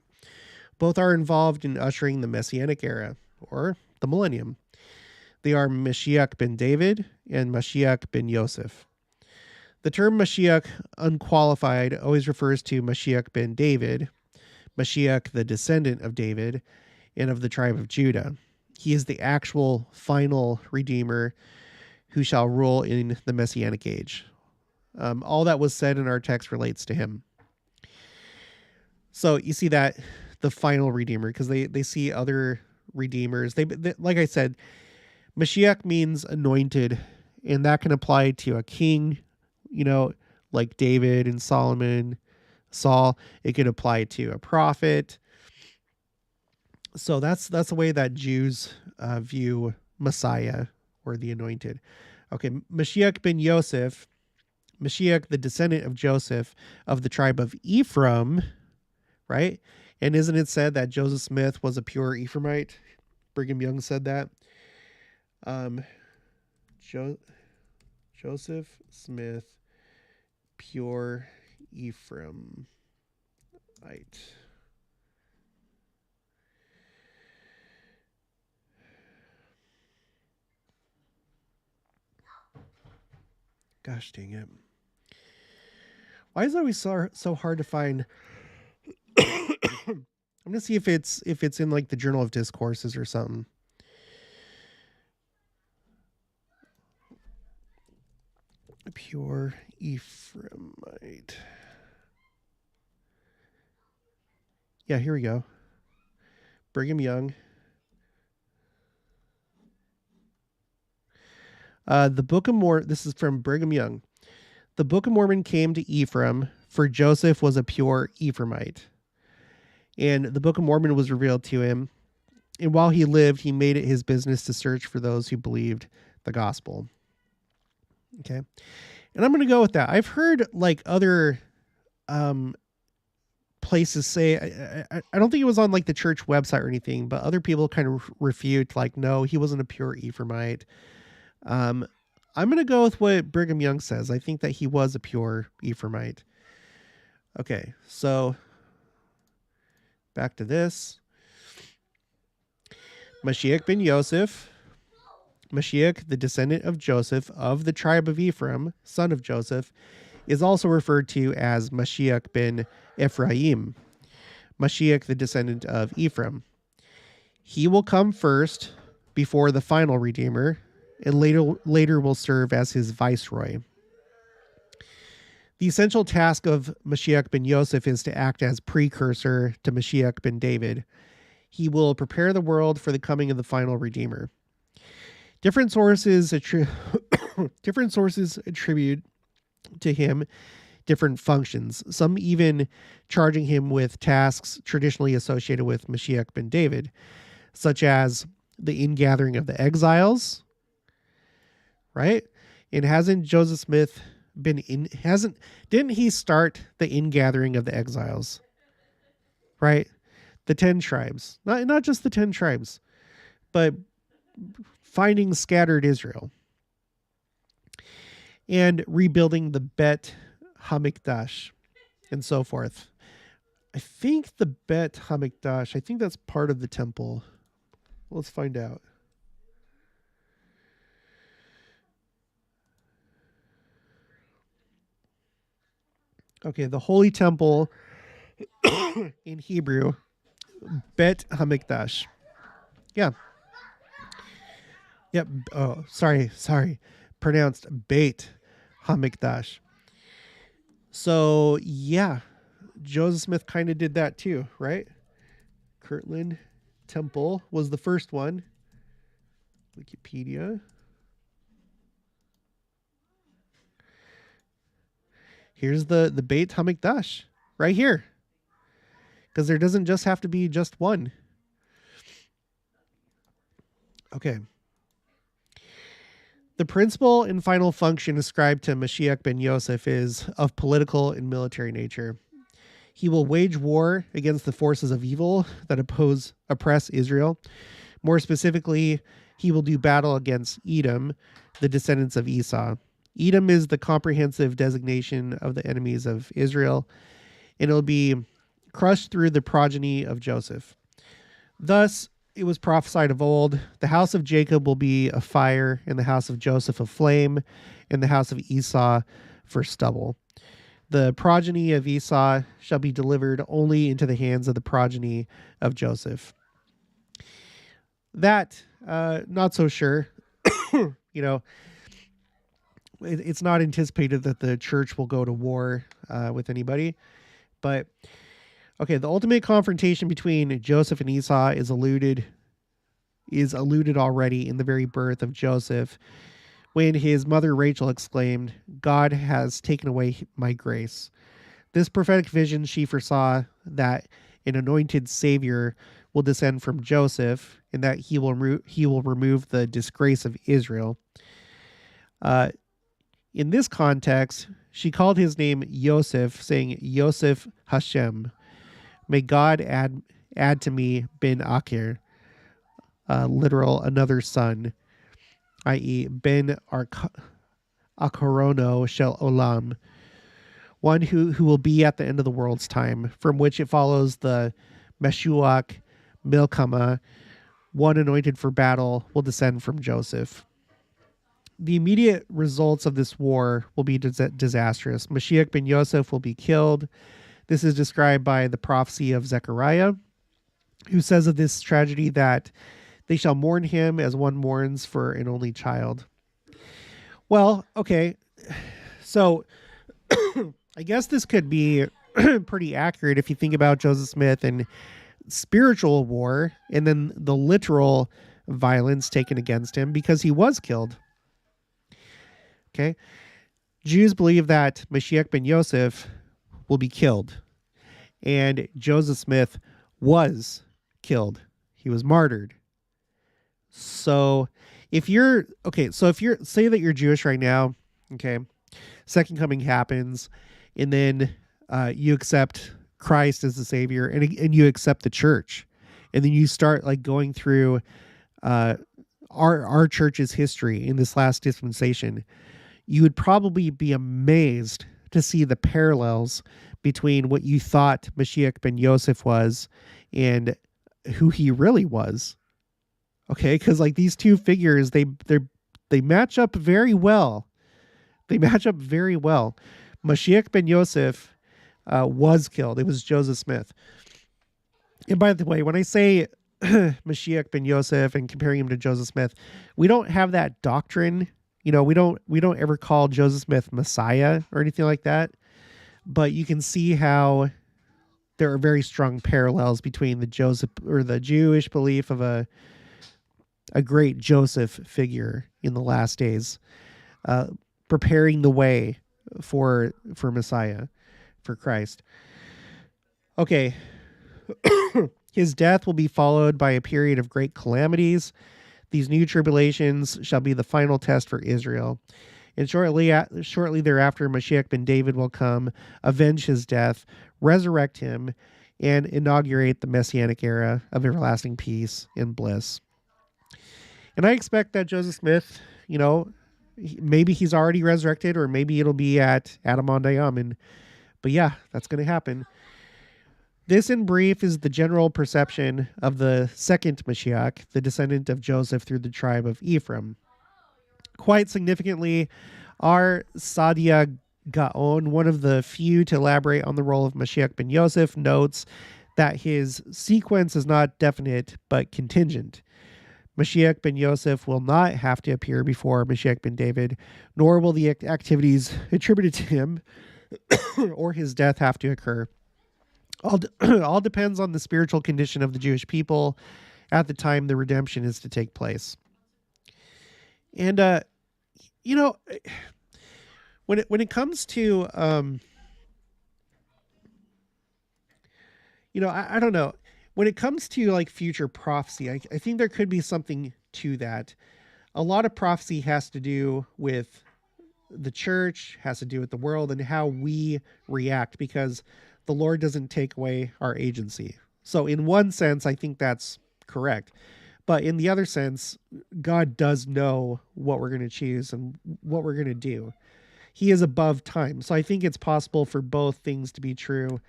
Both are involved in ushering the Messianic era, or the millennium. They are Mashiach ben David and Mashiach ben Yossef. The term Mashiach, unqualified, always refers to Mashiach ben David, Mashiach, the descendant of David, and of the tribe of Judah. He is the actual final redeemer who shall rule in the Messianic age. All that was said in our text relates to him. So you see that the final redeemer, because they see other redeemers. They like I said, Mashiach means anointed, and that can apply to a king, like David and Solomon, Saul. It could apply to a prophet. So that's the way that Jews view Messiah or the anointed. Okay, Mashiach ben Yossef, Mashiach, the descendant of Joseph of the tribe of Ephraim, right? And isn't it said that Joseph Smith was a pure Ephraimite? Brigham Young said that. Joseph Smith, pure Ephraimite. Gosh dang it. Why is it always so hard to find? I'm gonna see if it's in like the Journal of Discourses or something. Pure Ephraimite. Yeah, here we go. Brigham Young. The Book of Mormon. This is from Brigham Young. The Book of Mormon came to Ephraim for Joseph was a pure Ephraimite. And the Book of Mormon was revealed to him. And while he lived, he made it his business to search for those who believed the gospel. Okay. And I'm going to go with that. I've heard like other places say, I don't think it was on like the church website or anything, but other people kind of refute, like, no, he wasn't a pure Ephraimite. I'm going to go with what Brigham Young says. I think that he was a pure Ephraimite. Okay, so back to this. Mashiach ben Yossef, Mashiach, the descendant of Joseph of the tribe of Ephraim, son of Joseph, is also referred to as Mashiach ben Ephraim, Mashiach, the descendant of Ephraim. He will come first before the final Redeemer, and later will serve as his viceroy. The essential task of Mashiach ben Yossef is to act as precursor to Mashiach ben David. He will prepare the world for the coming of the final Redeemer. Different sources attribute to him different functions, some even charging him with tasks traditionally associated with Mashiach ben David, such as the ingathering of the exiles, right? And hasn't Joseph Smith didn't he start the ingathering of the exiles, right? The 10 tribes, not just the 10 tribes, but finding scattered Israel and rebuilding the Bet HaMikdash and so forth. I think the Bet HaMikdash, I think that's part of the temple. Let's find out. Okay, the Holy Temple in Hebrew, Bet HaMikdash. Yeah. Yep. Oh, sorry. Pronounced Beit HaMikdash. So, yeah, Joseph Smith kind of did that too, right? Kirtland Temple was the first one. Wikipedia. Here's the Beit HaMikdash right here. Because there doesn't just have to be just one. Okay. The principal and final function ascribed to Mashiach ben Yossef is of political and military nature. He will wage war against the forces of evil that oppress Israel. More specifically, he will do battle against Edom, the descendants of Esau. Edom is the comprehensive designation of the enemies of Israel, and it will be crushed through the progeny of Joseph. Thus, it was prophesied of old, the house of Jacob will be a fire, and the house of Joseph a flame, and the house of Esau for stubble. The progeny of Esau shall be delivered only into the hands of the progeny of Joseph. That, not so sure. It's not anticipated that the church will go to war with anybody. But, okay, the ultimate confrontation between Joseph and Esau is alluded already in the very birth of Joseph, when his mother Rachel exclaimed, "God has taken away my grace." This prophetic vision, she foresaw that an anointed savior will descend from Joseph, and that he will remove the disgrace of Israel. In this context, she called his name Yossef, saying, "Yossef Hashem. May God add to me Ben Akir," literal another son, i.e. Ben Akarono Shel Olam, one who will be at the end of the world's time, from which it follows the Mashiach Milkama, one anointed for battle, will descend from Joseph. The immediate results of this war will be disastrous. Mashiach ben Yossef will be killed. This is described by the prophecy of Zechariah, who says of this tragedy that they shall mourn him as one mourns for an only child. Well, okay, so I guess this could be pretty accurate if you think about Joseph Smith and spiritual war and then the literal violence taken against him because he was killed. Okay. Jews believe that Mashiach ben Yossef will be killed. And Joseph Smith was killed. He was martyred. So if you're say that you're Jewish right now, okay, second coming happens, and then you accept Christ as the Savior, and you accept the church, and then you start like going through our church's history in this last dispensation, you would probably be amazed to see the parallels between what you thought Mashiach ben Yossef was and who he really was. Okay, because like these two figures, they match up very well. They match up very well. Mashiach ben Yossef was killed. It was Joseph Smith. And by the way, when I say Mashiach ben Yossef and comparing him to Joseph Smith, we don't have that doctrine. You know, we don't ever call Joseph Smith Messiah or anything like that. But you can see how there are very strong parallels between the Joseph or the Jewish belief of a great Joseph figure in the last days, preparing the way for Messiah, for Christ. Okay. His death will be followed by a period of great calamities. These new tribulations shall be the final test for Israel. And shortly thereafter, Mashiach ben David will come, avenge his death, resurrect him, and inaugurate the Messianic era of everlasting peace and bliss. And I expect that Joseph Smith, you know, maybe he's already resurrected, or maybe it'll be at Adam-on-Dayam. But yeah, that's going to happen. This, in brief, is the general perception of the second Mashiach, the descendant of Joseph through the tribe of Ephraim. Quite significantly, our Sadia Gaon, one of the few to elaborate on the role of Mashiach ben Yossef, notes that his sequence is not definite but contingent. Mashiach ben Yossef will not have to appear before Mashiach ben David, nor will the activities attributed to him or his death have to occur. All depends on the spiritual condition of the Jewish people at the time the redemption is to take place. And you know, when it comes to you know, I don't know, when it comes to like future prophecy, I think there could be something to that. A lot of prophecy has to do with the church, has to do with the world, and how we react, because the Lord doesn't take away our agency. So in one sense, I think that's correct. But in the other sense, God does know what we're going to choose and what we're going to do. He is above time. So I think it's possible for both things to be true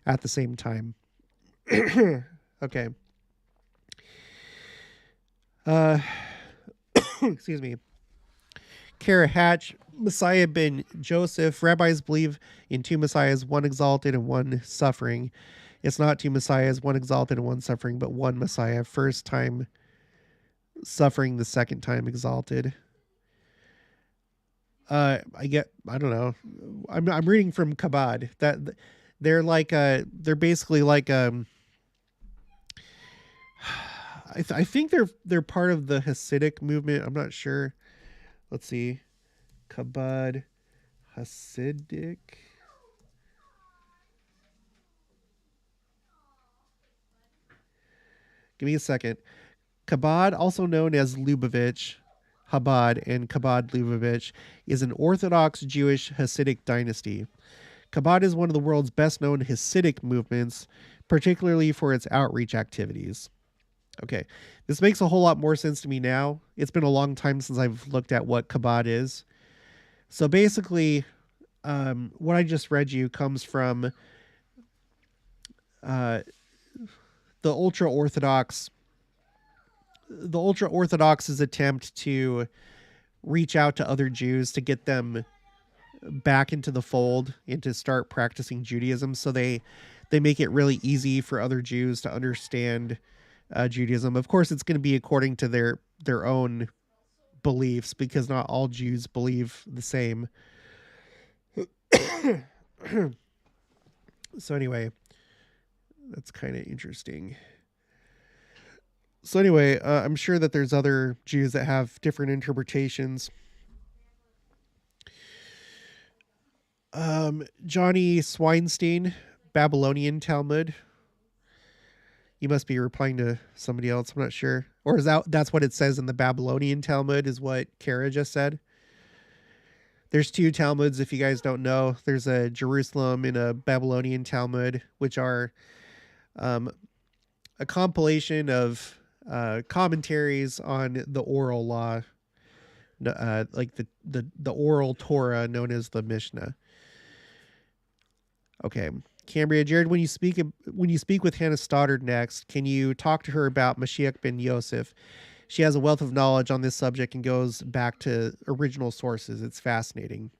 at the same time. Okay. Excuse me. Kara Hatch, Messiah ben Joseph. Rabbis believe in two messiahs, one exalted and one suffering. It's not two messiahs, one exalted and one suffering, but one messiah. First time suffering, the second time exalted. I don't know. I'm reading from Chabad that they're like they're basically like I think they're part of the Hasidic movement. I'm not sure. Let's see. Chabad Hasidic. Give me a second. Chabad, also known as Lubavitch, Chabad, and Chabad Lubavitch, is an Orthodox Jewish Hasidic dynasty. Chabad is one of the world's best-known Hasidic movements, particularly for its outreach activities. Okay, this makes a whole lot more sense to me now. It's been a long time since I've looked at what Chabad is. So basically, what I just read you comes from the ultra-Orthodox's attempt to reach out to other Jews to get them back into the fold and to start practicing Judaism. So they make it really easy for other Jews to understand Judaism. Of course, it's going to be according to their own beliefs, because not all Jews believe the same. So anyway, that's kind of interesting. So anyway, I'm sure that there's other Jews that have different interpretations. Johnny Swinestein, Babylonian Talmud. You must be replying to somebody else. I'm not sure. Or is that's what it says in the Babylonian Talmud, is what Kara just said? There's two Talmuds, if you guys don't know. There's a Jerusalem and a Babylonian Talmud, which are a compilation of commentaries on the oral law, like the oral Torah known as the Mishnah. Okay. Cambria, Jared, when you speak with Hannah Stoddard next, can you talk to her about Mashiach ben Yossef? She has a wealth of knowledge on this subject and goes back to original sources. It's fascinating.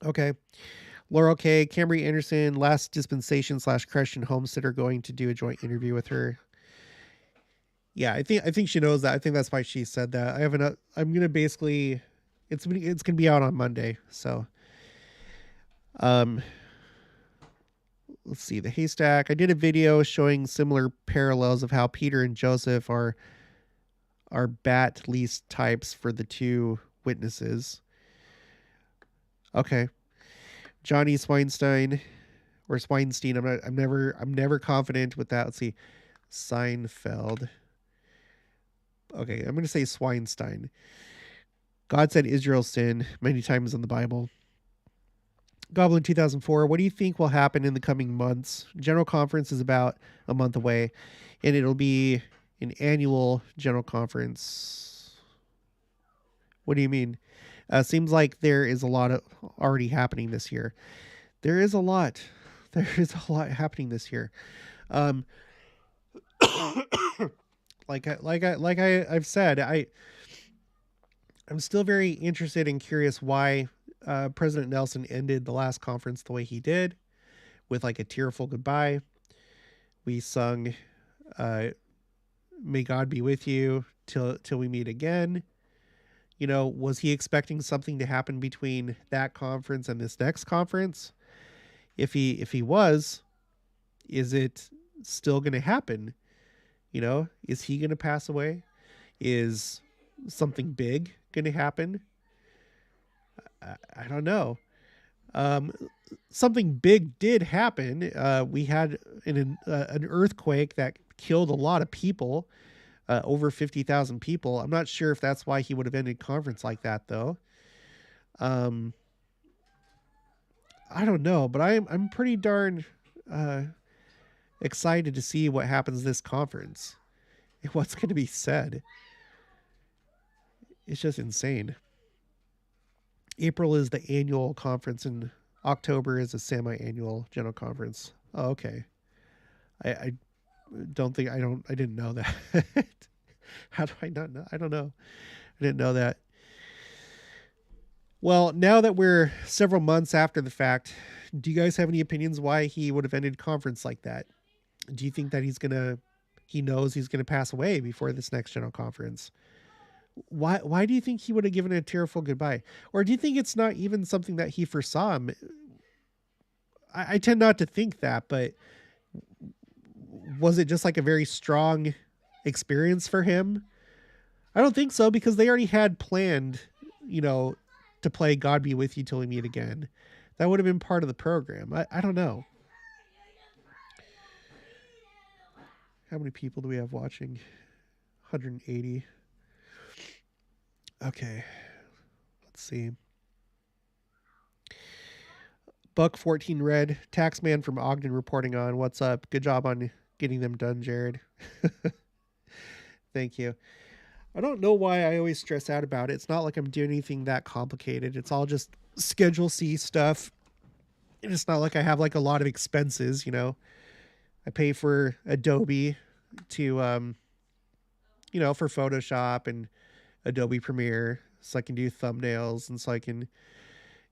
Okay. Laurel K, Cambria Anderson, Last Dispensation / Christian Homestead are going to do a joint interview with her. Yeah, I think she knows that. I think that's why she said that. I'm gonna basically, it's gonna be out on Monday. So, let's see, the haystack. I did a video showing similar parallels of how Peter and Joseph are bat least types for the two witnesses. Okay. Johnny Swinestein or Swinestein. I'm never confident with that. Let's see. Seinfeld. Okay, I'm going to say Swinestein. God said Israel sin many times in the Bible. Goblin 2004. What do you think will happen in the coming months? General conference is about a month away, and it'll be an annual general conference. What do you mean? Seems like there is a lot of already happening this year. There is a lot. There is a lot happening this year. I've said, I'm still very interested and curious why President Nelson ended the last conference the way he did, with like a tearful goodbye. We sung "May God be with you till we meet again." You know, was he expecting something to happen between that conference and this next conference? If he was, is it still going to happen? You know, is he going to pass away? Is something big going to happen? I don't know. Something big did happen. We had an earthquake that killed a lot of people, over 50,000 people. I'm not sure if that's why he would have ended conference like that, though. I don't know, but I'm pretty darn excited to see what happens this conference and what's going to be said. It's just insane. April is the annual conference and October is a semi-annual general conference. Oh, okay. I didn't know that. How do I not know? I don't know. I didn't know that. Well, now that we're several months after the fact, do you guys have any opinions why he would have ended conference like that? Do you think that he knows he's going to pass away before this next general conference? Why do you think he would have given a tearful goodbye? Or do you think it's not even something that he foresaw? I tend not to think that, but was it just like a very strong experience for him? I don't think so, because they already had planned, to play God Be With You Till We Meet Again. That would have been part of the program. I don't know. How many people do we have watching? 180. Okay. Let's see. Buck 14 Red, Taxman from Ogden reporting on. What's up? Good job on getting them done, Jared. Thank you. I don't know why I always stress out about it. It's not like I'm doing anything that complicated. It's all just Schedule C stuff. And it's not like I have like a lot of expenses, I pay for Adobe to, for Photoshop and Adobe Premiere, so I can do thumbnails and so I can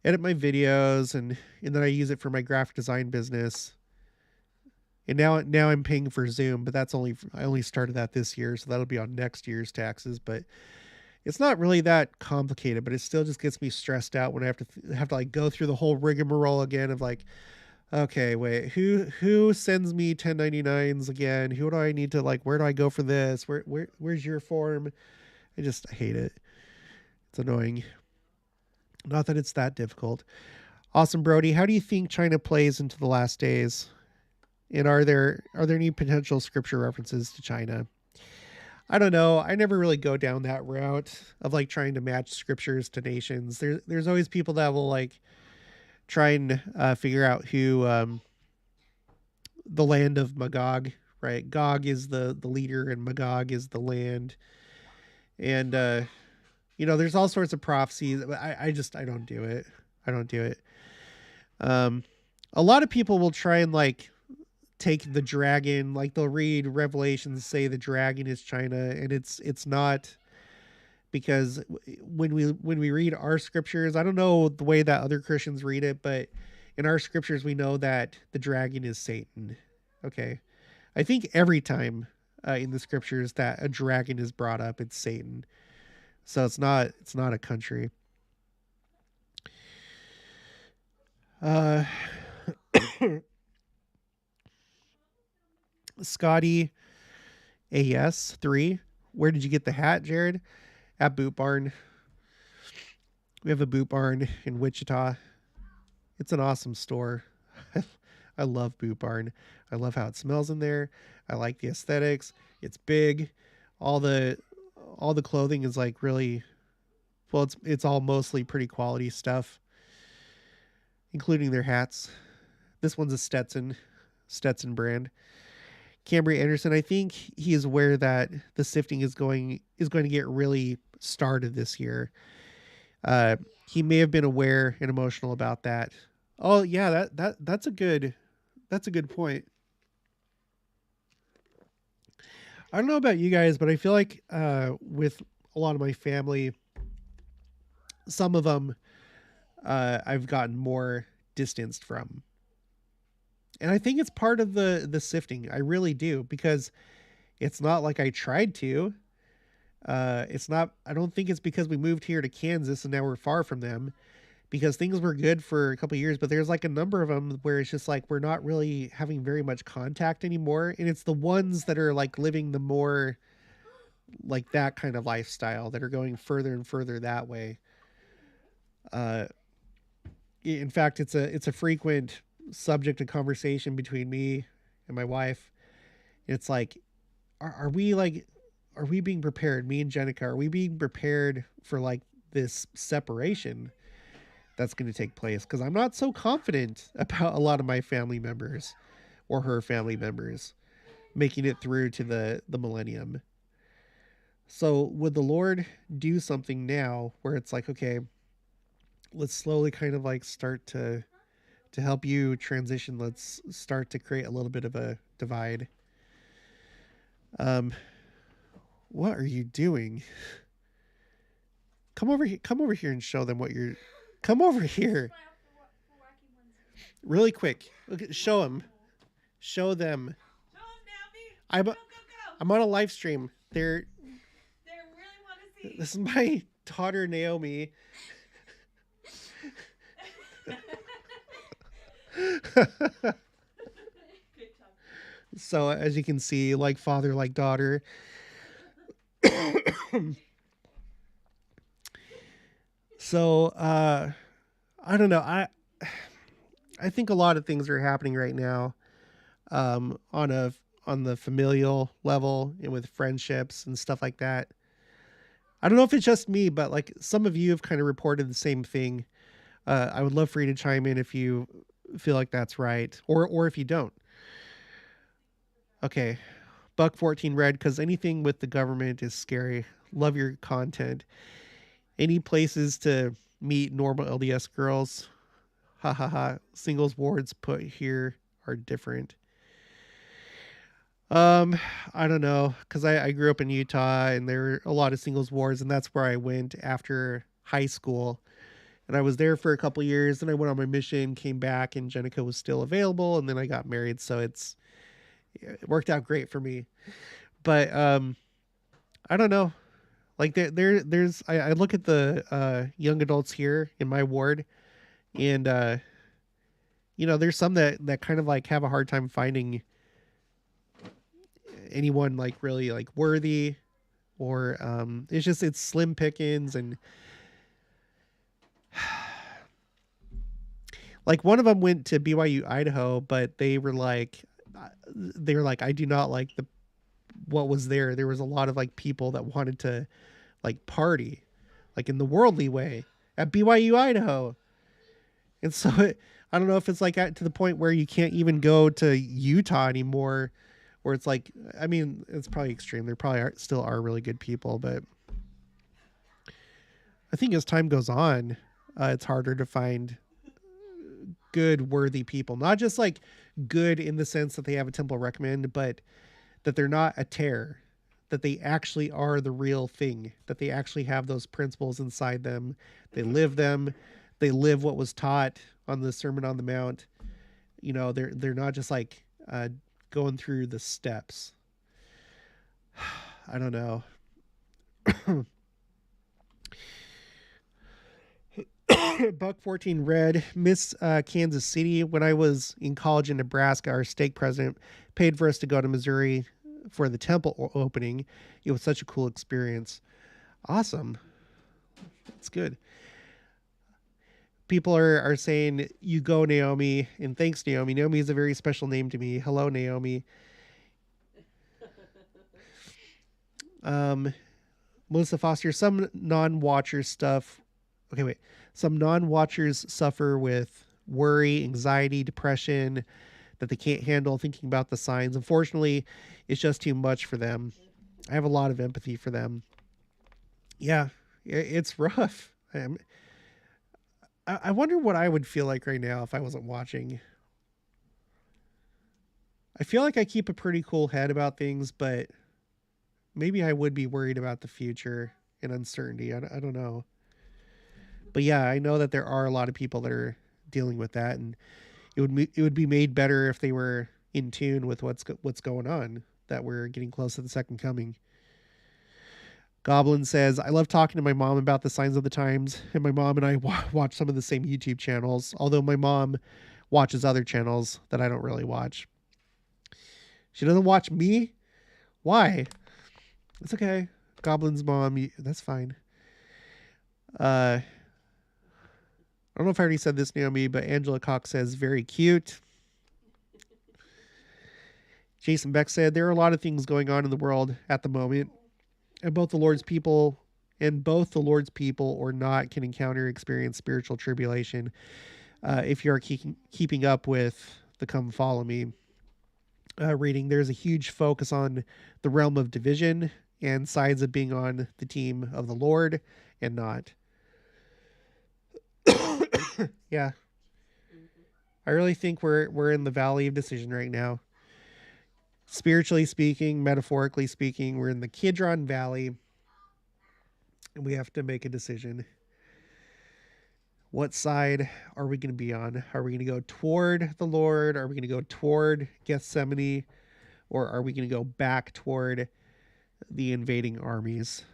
edit my videos, and then I use it for my graphic design business. And now I'm paying for Zoom, but I only started that this year, so that'll be on next year's taxes. But it's not really that complicated, but it still just gets me stressed out when I have to like go through the whole rigmarole again of like, okay, wait, who sends me 1099s again? Who do I need to where do I go for this? Where's your form? I hate it. It's annoying. Not that it's that difficult. Awesome, Brody. How do you think China plays into the last days? And are there any potential scripture references to China? I don't know. I never really go down that route of like trying to match scriptures to nations. There's always people that will like try and figure out who the land of Magog, right? Gog is the leader, and Magog is the land. And there's all sorts of prophecies. But I don't do it. I don't do it. Um, a lot of people will try and like take the dragon, like they'll read Revelations, say the dragon is China, and it's not, because when we read our scriptures, I don't know the way that other Christians read it, but in our scriptures we know that the dragon is Satan. Okay, I think every time in the scriptures that a dragon is brought up, it's Satan. So it's not a country. Uh, Scotty AS3, where did you get the hat, Jared? At Boot Barn. We have a Boot Barn in Wichita. It's an awesome store. I love Boot Barn. I love how it smells in there. I like the aesthetics. It's big. All the all the clothing is like really, well, it's all mostly pretty quality stuff, including their hats. This one's a Stetson brand. Cambry Anderson, I think he is aware that the sifting is going to get really started this year. He may have been aware and emotional about that. Oh yeah, that's a good point. I don't know about you guys, but I feel like with a lot of my family, some of them I've gotten more distanced from, and I think it's part of the sifting. I really do, because it's not like I tried to. It's not. I don't think it's because we moved here to Kansas and now we're far from them, because things were good for a couple of years, but there's like a number of them where it's just like we're not really having very much contact anymore, and it's the ones that are like living the more like that kind of lifestyle that are going further and further that way. Uh, in fact, it's a frequent subject of conversation between me and my wife. It's like, are we like, are we being prepared? Me and Jenica, are we being prepared for like this separation that's going to take place? Because I'm not so confident about a lot of my family members or her family members making it through to the millennium. So would the Lord do something now where it's like, okay, let's slowly kind of like start to help you transition. Let's start to create a little bit of a divide. Um, what are you doing? Come over here. Come over here and show them what you're. Come over here, really quick. Okay, show them. Show them. I'm I'm on a live stream. This is my daughter Naomi. So as you can see, like father, like daughter. So I don't know. I think a lot of things are happening right now, on the familial level and with friendships and stuff like that. I don't know if it's just me, but like some of you have kind of reported the same thing. I would love for you to chime in if you feel like that's right, or if you don't. Okay, Buck 14 red, because anything with the government is scary. Love your content. Any places to meet normal LDS girls? Ha ha ha. Singles wards put here are different. Um, I don't know, because I grew up in Utah and there were a lot of singles wards, and that's where I went after high school. And I was there for a couple of years. Then I went on my mission, came back, and Jenica was still available, and then I got married. So it worked out great for me. But I don't know. Like there's I look at the young adults here in my ward, and there's some that kind of like have a hard time finding anyone like really like worthy, or it's slim pickings. And Like one of them went to BYU Idaho, but they were like, I do not like what was there. There was a lot of like people that wanted to like party, like in the worldly way at BYU Idaho. And so I don't know if it's like to the point where you can't even go to Utah anymore, where it's like, I mean, it's probably extreme. There probably still are really good people, but I think as time goes on, it's harder to find good, worthy people. Not just like good in the sense that they have a temple recommend, but that they're not a tear, that they actually are the real thing, that they actually have those principles inside them. They live them. They live what was taught on the Sermon on the Mount. You know, they're not just like going through the steps. I don't know. Buck 14 red. Miss Kansas City. When I was in college in Nebraska, our stake president paid for us to go to Missouri for the temple opening. It was such a cool experience. Awesome. That's good. People are saying, you go, Naomi, and thanks, Naomi. Naomi is a very special name to me. Hello, Naomi. Melissa Foster, some non-watchers stuff. Okay, wait. Some non-watchers suffer with worry, anxiety, depression, that they can't handle thinking about the signs. Unfortunately, it's just too much for them. I have a lot of empathy for them. Yeah, it's rough. I wonder what I would feel like right now if I wasn't watching. I feel like I keep a pretty cool head about things, but maybe I would be worried about the future and uncertainty. I don't know. But yeah, I know that there are a lot of people that are dealing with that, and it would be made better if they were in tune with what's going on, that we're getting close to the second coming. Goblin says, I love talking to my mom about the signs of the times, and my mom and I watch some of the same YouTube channels, although my mom watches other channels that I don't really watch. She doesn't watch me? Why? It's okay. Goblin's mom, that's fine. I don't know if I already said this, Naomi, but Angela Cox says, very cute. Jason Beck said, there are a lot of things going on in the world at the moment, and both the Lord's people or not can experience spiritual tribulation if you are keeping up with the Come Follow Me reading. There's a huge focus on the realm of division and sides of being on the team of the Lord and not. Yeah. I really think we're in the valley of decision right now. Spiritually speaking, metaphorically speaking, we're in the Kidron Valley, and we have to make a decision. What side are we going to be on? Are we going to go toward the Lord? Are we going to go toward Gethsemane? Or are we going to go back toward the invading armies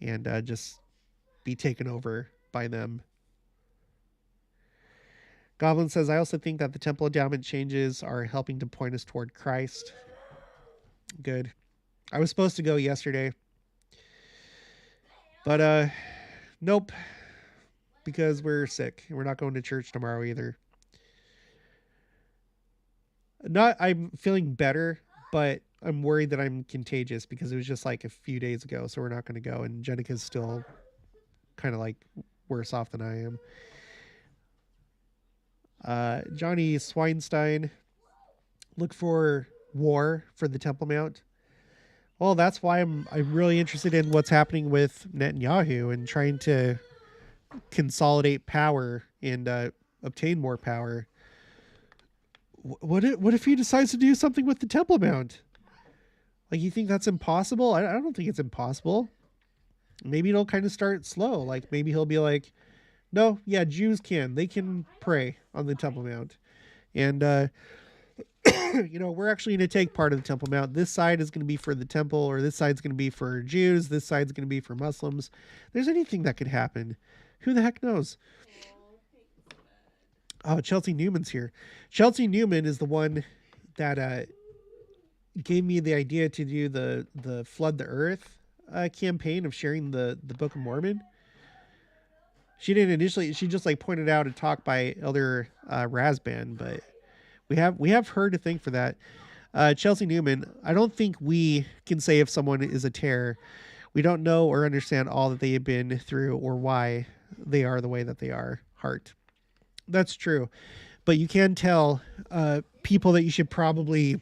and just be taken over by them? Goblin says, I also think that the temple endowment changes are helping to point us toward Christ. Good. I was supposed to go yesterday, but nope, because we're sick and we're not going to church tomorrow either. I'm feeling better, but I'm worried that I'm contagious because it was just like a few days ago, so we're not going to go, and Jenica's still kind of like worse off than I am. Johnny Swinestein, look for war for the Temple Mount. Well, that's why I'm really interested in what's happening with Netanyahu and trying to consolidate power and obtain more power. What if he decides to do something with the Temple Mount? Like, you think that's impossible? I don't think it's impossible. Maybe it'll kind of start slow. Like, maybe he'll be like, no, yeah, Jews they can pray on the Temple Mount. And, we're actually going to take part of the Temple Mount. This side is going to be for the temple, or this side's going to be for Jews. This side's going to be for Muslims. There's anything that could happen. Who the heck knows? Oh, Chelsea Newman's here. Chelsea Newman is the one that gave me the idea to do the Flood the Earth campaign of sharing the Book of Mormon. She didn't initially. She just like pointed out a talk by Elder Rasband, but we have her to thank for that. Chelsea Newman. I don't think we can say if someone is a terror. We don't know or understand all that they have been through or why they are the way that they are. Heart. That's true, but you can tell people that you should probably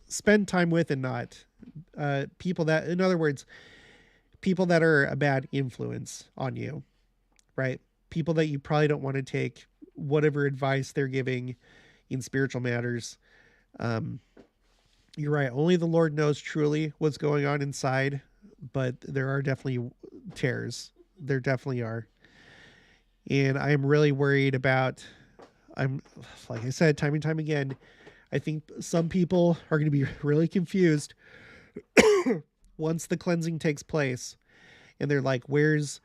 spend time with and not people that, in other words, people that are a bad influence on you, right? People that you probably don't want to take whatever advice they're giving in spiritual matters. You're right. Only the Lord knows truly what's going on inside, but there are definitely tears. There definitely are. And I'm really worried about, I'm, like I said, time and time again, I think some people are going to be really confused once the cleansing takes place. And they're like, where's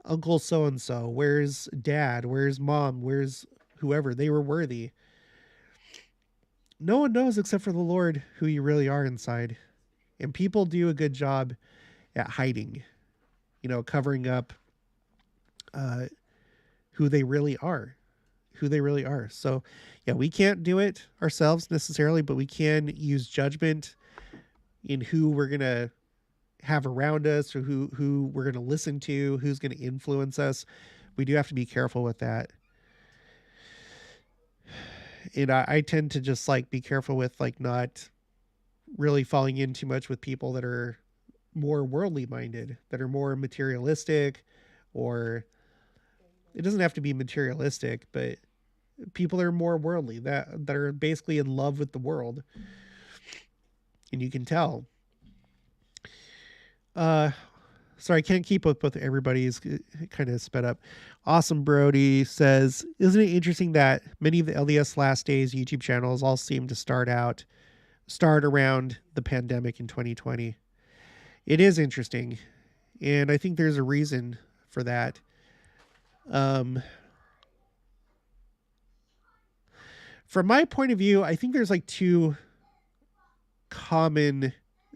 Uncle so-and-so? Where's dad? Where's mom? Where's whoever? They were worthy. No one knows except for the Lord who you really are inside. And people do a good job at hiding, covering up who they really are. So, yeah, we can't do it ourselves necessarily, but we can use judgment in who we're going to have around us or who we're going to listen to, who's going to influence us. We do have to be careful with that. And I tend to just like be careful with like not really falling in too much with people that are more worldly minded, that are more materialistic, or it doesn't have to be materialistic, but people that are more worldly, that are basically in love with the world. And you can tell. Sorry, I can't keep up with everybody's kind of sped up. Awesome Brody says, isn't it interesting that many of the LDS Last Days YouTube channels all seem to start around the pandemic in 2020? It is interesting. And I think there's a reason for that. From my point of view, I think there's like two common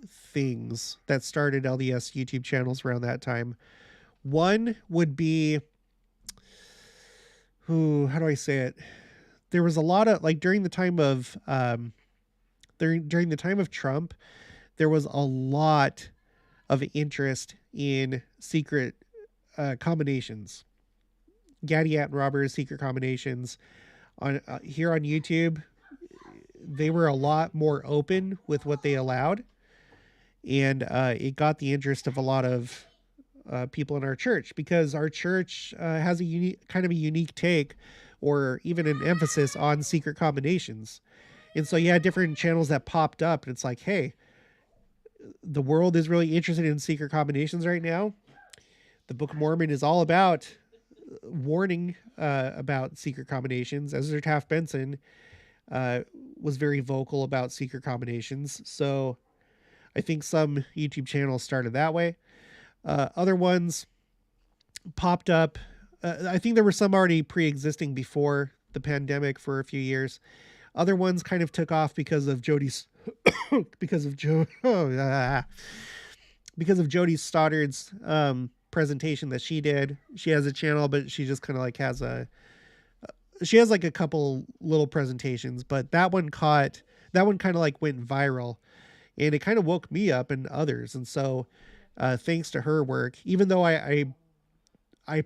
things that started LDS YouTube channels around that time. One would be, how do I say it? There was a lot of like during the time of Trump, there was a lot of interest in secret combinations, Gadiat and robbers, secret combinations. On here on YouTube, they were a lot more open with what they allowed, and it got the interest of a lot of people in our church, because our church has a unique take, or even an emphasis on secret combinations. And so you had different channels that popped up, and it's like, hey, the world is really interested in secret combinations right now. The Book of Mormon is all about warning about secret combinations. Ezra Taft Benson was very vocal about secret combinations. So I think some YouTube channels started that way. Other ones popped up. I think there were some already pre-existing before the pandemic for a few years. Other ones kind of took off because of Jody's because of Jody Stoddard's presentation that she did. She has a channel, but she just kind of like she has like a couple little presentations, but that one kind of like went viral, and it kind of woke me up and others. And so thanks to her work, even though I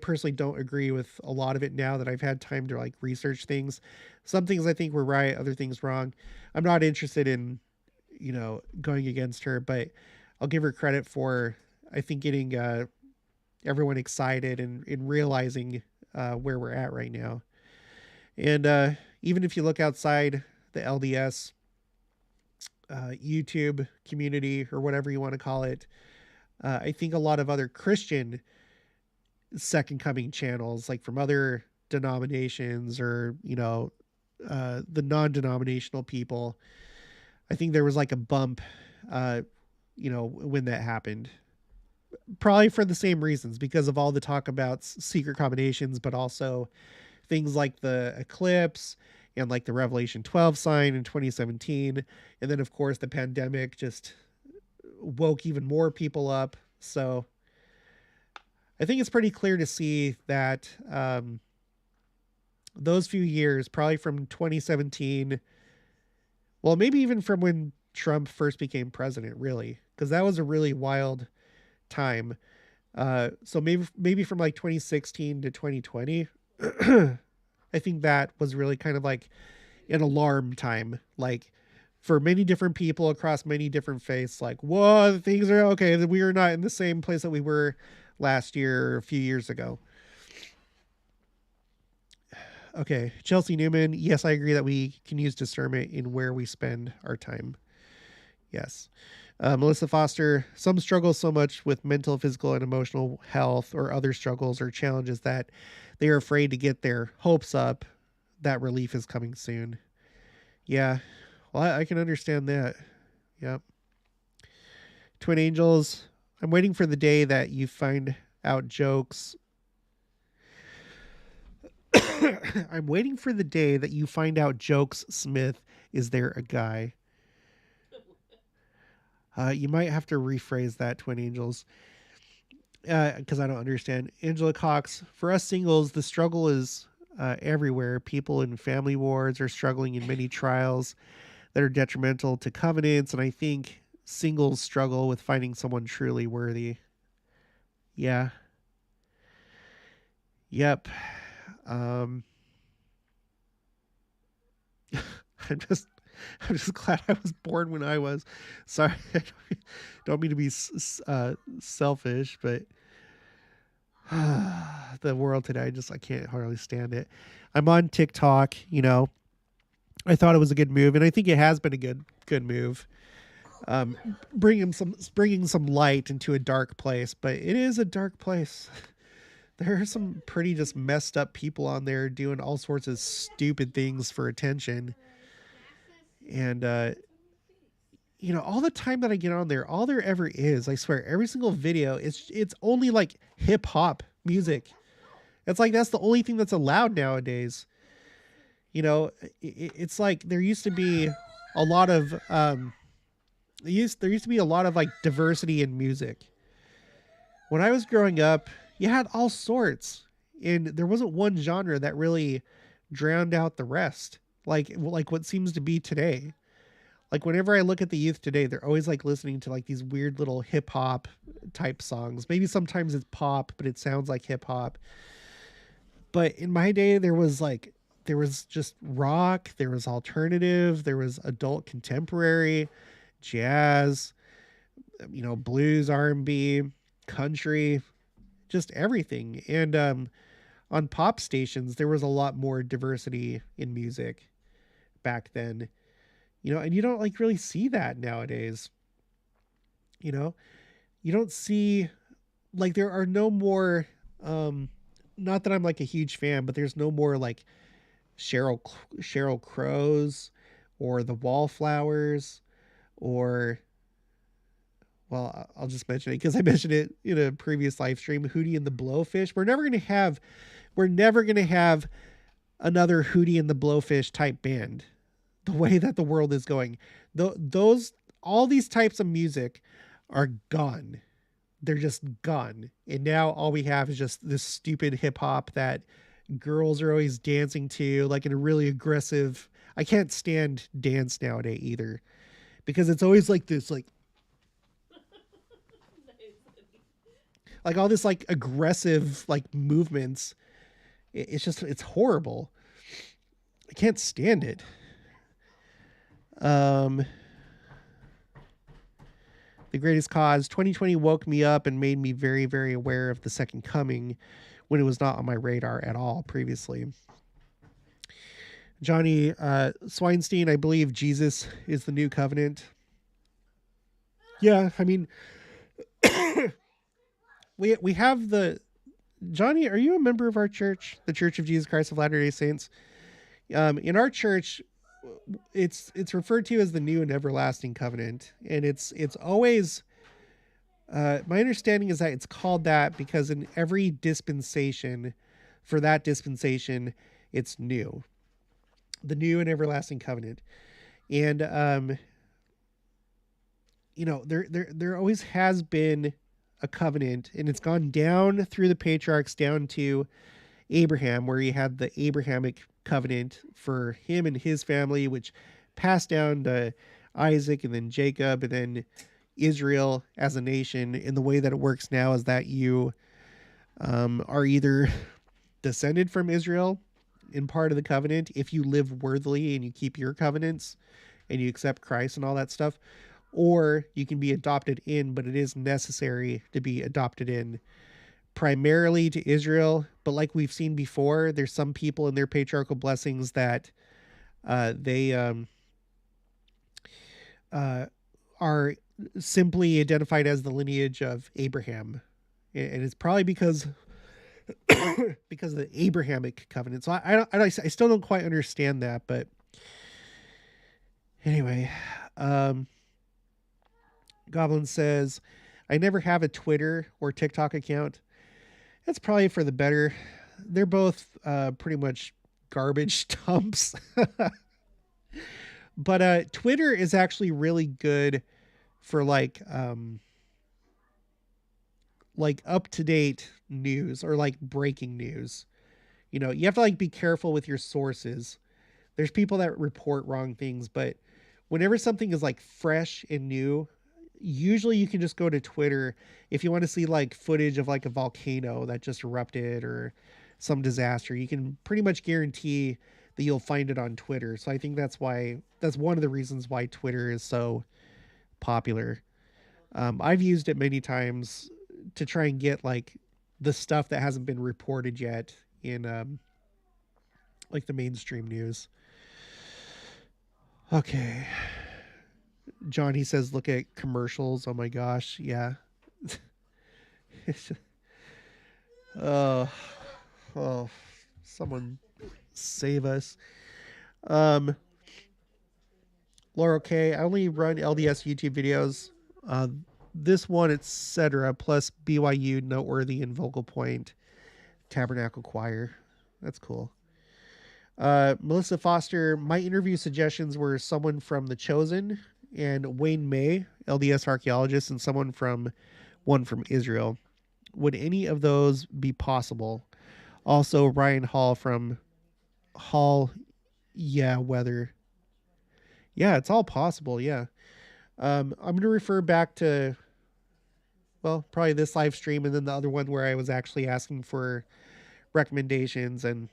personally don't agree with a lot of it now that I've had time to like research things. Some things I think were right, other things wrong. I'm not interested in, going against her, but I'll give her credit for, I think, getting everyone excited and realizing where we're at right now. And even if you look outside the LDS YouTube community, or whatever you want to call it, I think a lot of other Christian second coming channels, like from other denominations, or the non-denominational people, I think there was like a bump when that happened, probably for the same reasons, because of all the talk about secret combinations, but also things like the eclipse and like the Revelation 12 sign in 2017. And then of course the pandemic just woke even more people up. So I think it's pretty clear to see that those few years, probably from 2017, well, maybe even from when Trump first became president, really, because that was a really wild time. So maybe from like 2016 to 2020, I think that was really kind of like an alarm time, like for many different people across many different faiths. Like, whoa, things are okay. We are not in the same place that we were last year or a few years ago. Okay, Chelsea Newman. Yes, I agree that we can use discernment in where we spend our time. Yes. Melissa Foster, some struggle so much with mental, physical, and emotional health or other struggles or challenges that they are afraid to get their hopes up that relief is coming soon. Yeah, well, I can understand that. Yep. Twin Angels, I'm waiting for the day that you find out jokes. I'm waiting for the day that you find out Jokes Smith is there a guy. You might have to rephrase that, Twin Angels, because I don't understand. Angela Cox, for us singles, the struggle is everywhere. People in family wards are struggling in many trials that are detrimental to covenants, and I think singles struggle with finding someone truly worthy. Yeah. Yep. Um, I'm just glad I was born when I was. Sorry, I don't mean to be selfish, but the world today, I can't hardly stand it. I'm on TikTok. I thought it was a good move, and I think it has been a good move. Bringing some light into a dark place, but it is a dark place. There are some pretty just messed up people on there doing all sorts of stupid things for attention. And all the time that I get on there, all there ever is, I swear, every single video, it's only like hip hop music. It's like that's the only thing that's allowed nowadays. It's like there used to be a lot of there used to be a lot of like diversity in music. When I was growing up, you had all sorts, and there wasn't one genre that really drowned out the rest. Like what seems to be today. Like whenever I look at the youth today, they're always like listening to like these weird little hip hop type songs. Maybe sometimes it's pop, but it sounds like hip hop. But in my day, there was just rock, there was alternative, there was adult contemporary, jazz, blues, R&B, country, just everything. And on pop stations, there was a lot more diversity in music back then. And you don't like really see that nowadays. You don't see, like, there are no more not that I'm like a huge fan, but there's no more like Cheryl Crows or the Wallflowers, or, well, I'll just mention it because I mentioned it in a previous live stream, Hootie and the Blowfish. We're never going to have another Hootie and the Blowfish type band the way that the world is going. All these types of music are gone. They're just gone. And now all we have is just this stupid hip hop that girls are always dancing to, like in a really aggressive. I can't stand dance nowadays either, because it's always like this, like all this like aggressive like movements. It's horrible. I can't stand it. The Greatest Cause, 2020 woke me up and made me very, very aware of the second coming when it was not on my radar at all previously. Johnny Swinestein, I believe Jesus is the new covenant. Yeah, I mean, we have the... Johnny, are you a member of our church, the Church of Jesus Christ of Latter-day Saints? In our church, it's referred to as the new and everlasting covenant, and it's always my understanding is that it's called that because in every dispensation, for that dispensation, it's new, the new and everlasting covenant. And there always has been a covenant, and it's gone down through the patriarchs down to Abraham, where he had the Abrahamic covenant for him and his family, which passed down to Isaac and then Jacob and then Israel as a nation. And the way that it works now is that you are either descended from Israel in part of the covenant if you live worthily and you keep your covenants and you accept Christ and all that stuff, or you can be adopted in, but it is necessary to be adopted in primarily to Israel. But like we've seen before, there's some people in their patriarchal blessings that they are simply identified as the lineage of Abraham, and it's probably because because of the Abrahamic covenant. So I still don't quite understand that, but anyway, Goblin says, I never have a Twitter or TikTok account. That's probably for the better. They're both pretty much garbage dumps. But Twitter is actually really good for like up-to-date news or like breaking news. You know, you have to like be careful with your sources. There's people that report wrong things, but whenever something is like fresh and new, usually you can just go to Twitter if you want to see like footage of like a volcano that just erupted or some disaster. You can pretty much guarantee that you'll find it on Twitter. So I think that's one of the reasons why Twitter is so popular. I've used it many times to try and get like the stuff that hasn't been reported yet in like the mainstream news. Okay. John, he says, look at commercials. Oh my gosh. Yeah. Oh, someone save us. Laura K. I only run LDS YouTube videos. This one, etc. Plus BYU, Noteworthy, and Vocal Point Tabernacle Choir. That's cool. Melissa Foster, my interview suggestions were someone from The Chosen and Wayne May, LDS archaeologist, and one from Israel. Would any of those be possible? Also, Ryan Hall from Hall, yeah, weather. Yeah, it's all possible. Yeah. I'm going to refer back to, well, probably this live stream and then the other one where I was actually asking for recommendations, and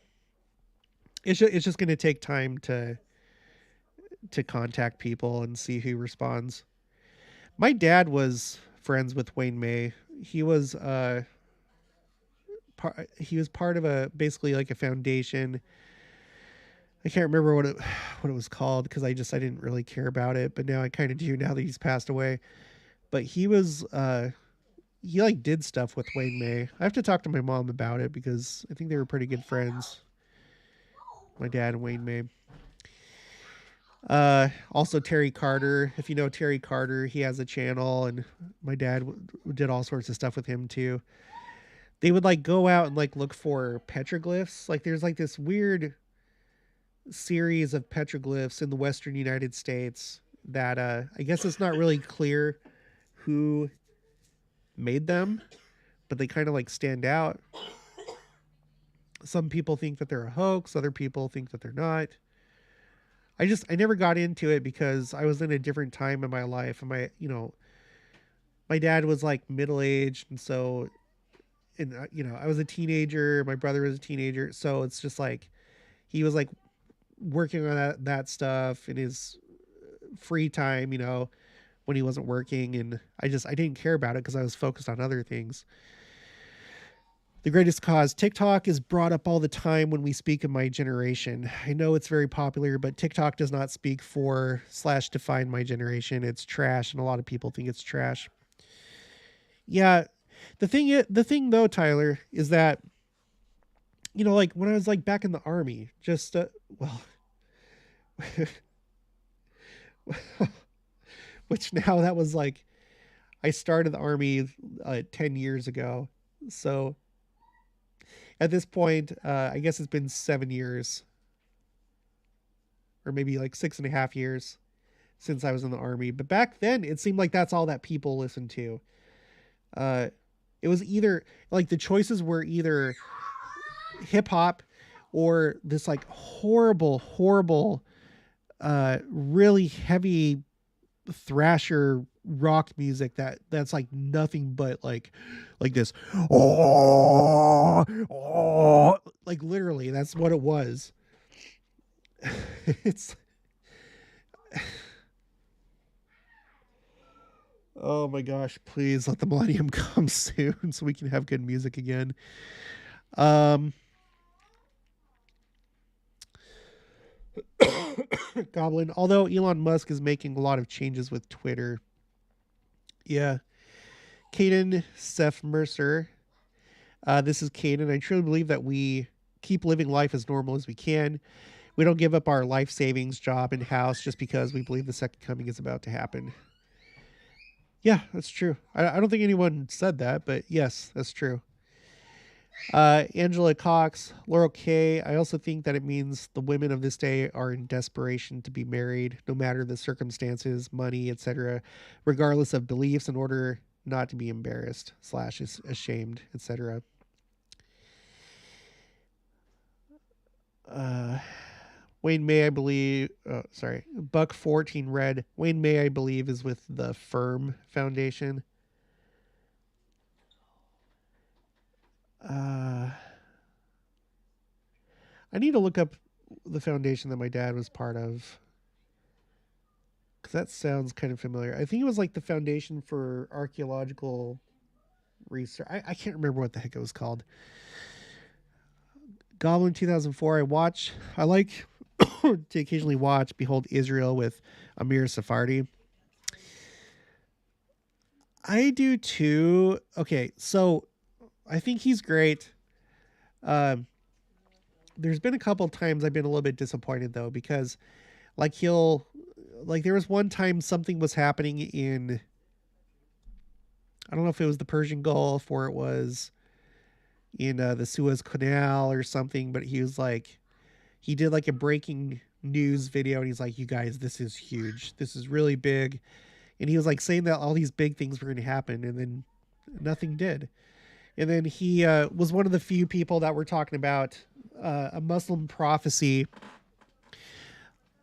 it's just going to take time to contact people and see who responds. My dad was friends with Wayne May. He was part of a basically like a foundation. I can't remember what it was called because I didn't really care about it, but now I kind of do now that he's passed away. But he was he like did stuff with Wayne May. I have to talk to my mom about it because I think they were pretty good friends. My dad and Wayne May. Also Terry Carter. If you know Terry Carter, he has a channel, and my dad did all sorts of stuff with him too. They would like go out and like look for petroglyphs. Like there's like this weird series of petroglyphs in the Western United States that I guess it's not really clear who made them, but they kind of like stand out. Some people think that they're a hoax. Other people think that they're not. I never got into it because I was in a different time in my life, and my dad was like middle-aged, and so, and I was a teenager, my brother was a teenager, so it's just like he was like working on that stuff in his free time, when he wasn't working, and I didn't care about it because I was focused on other things. The greatest cause. TikTok is brought up all the time when we speak of my generation. I know it's very popular, but TikTok does not speak for / define my generation. It's trash, and a lot of people think it's trash. Yeah, the thing though, Tyler, is that like when I was like back in the army, just which now that was like I started the army 10 years ago, so. At this point, I guess it's been 7 years, or maybe like 6.5 years since I was in the army. But back then, it seemed like that's all that people listened to. Uh, it was either like the choices were either hip hop or this like horrible, really heavy thrasher rock music that's like nothing but like this. Oh, like literally that's what it was. It's oh my gosh, please let the millennium come soon so we can have good music again. Um Goblin, although Elon Musk is making a lot of changes with Twitter. Yeah. Caden Seth Mercer. This is Caden. I truly believe that we keep living life as normal as we can. We don't give up our life savings, job, and house just because we believe the second coming is about to happen. Yeah, that's true. I don't think anyone said that, but yes, that's true. Angela Cox, Laurel K. I also think that it means the women of this day are in desperation to be married, no matter the circumstances, money, etc., regardless of beliefs, in order not to be embarrassed / ashamed, etc. Uh, Wayne May, I believe. Oh, sorry, Buck 14 Red. Wayne May, I believe, is with the Firm Foundation. I need to look up the foundation that my dad was part of, because that sounds kind of familiar. I think it was like the Foundation for Archaeological Research. I can't remember what the heck it was called. Goblin 2004. I like to occasionally watch Behold Israel with Amir Sephardi. I do too. Okay, so I think he's great. Um, there's been a couple times I've been a little bit disappointed though, because like there was one time something was happening in, I don't know if it was the Persian Gulf or it was in the Suez Canal or something, but he did like a breaking news video and he's like, you guys, this is huge, this is really big, and he was like saying that all these big things were going to happen, and then nothing did. And then he was one of the few people that were talking about a Muslim prophecy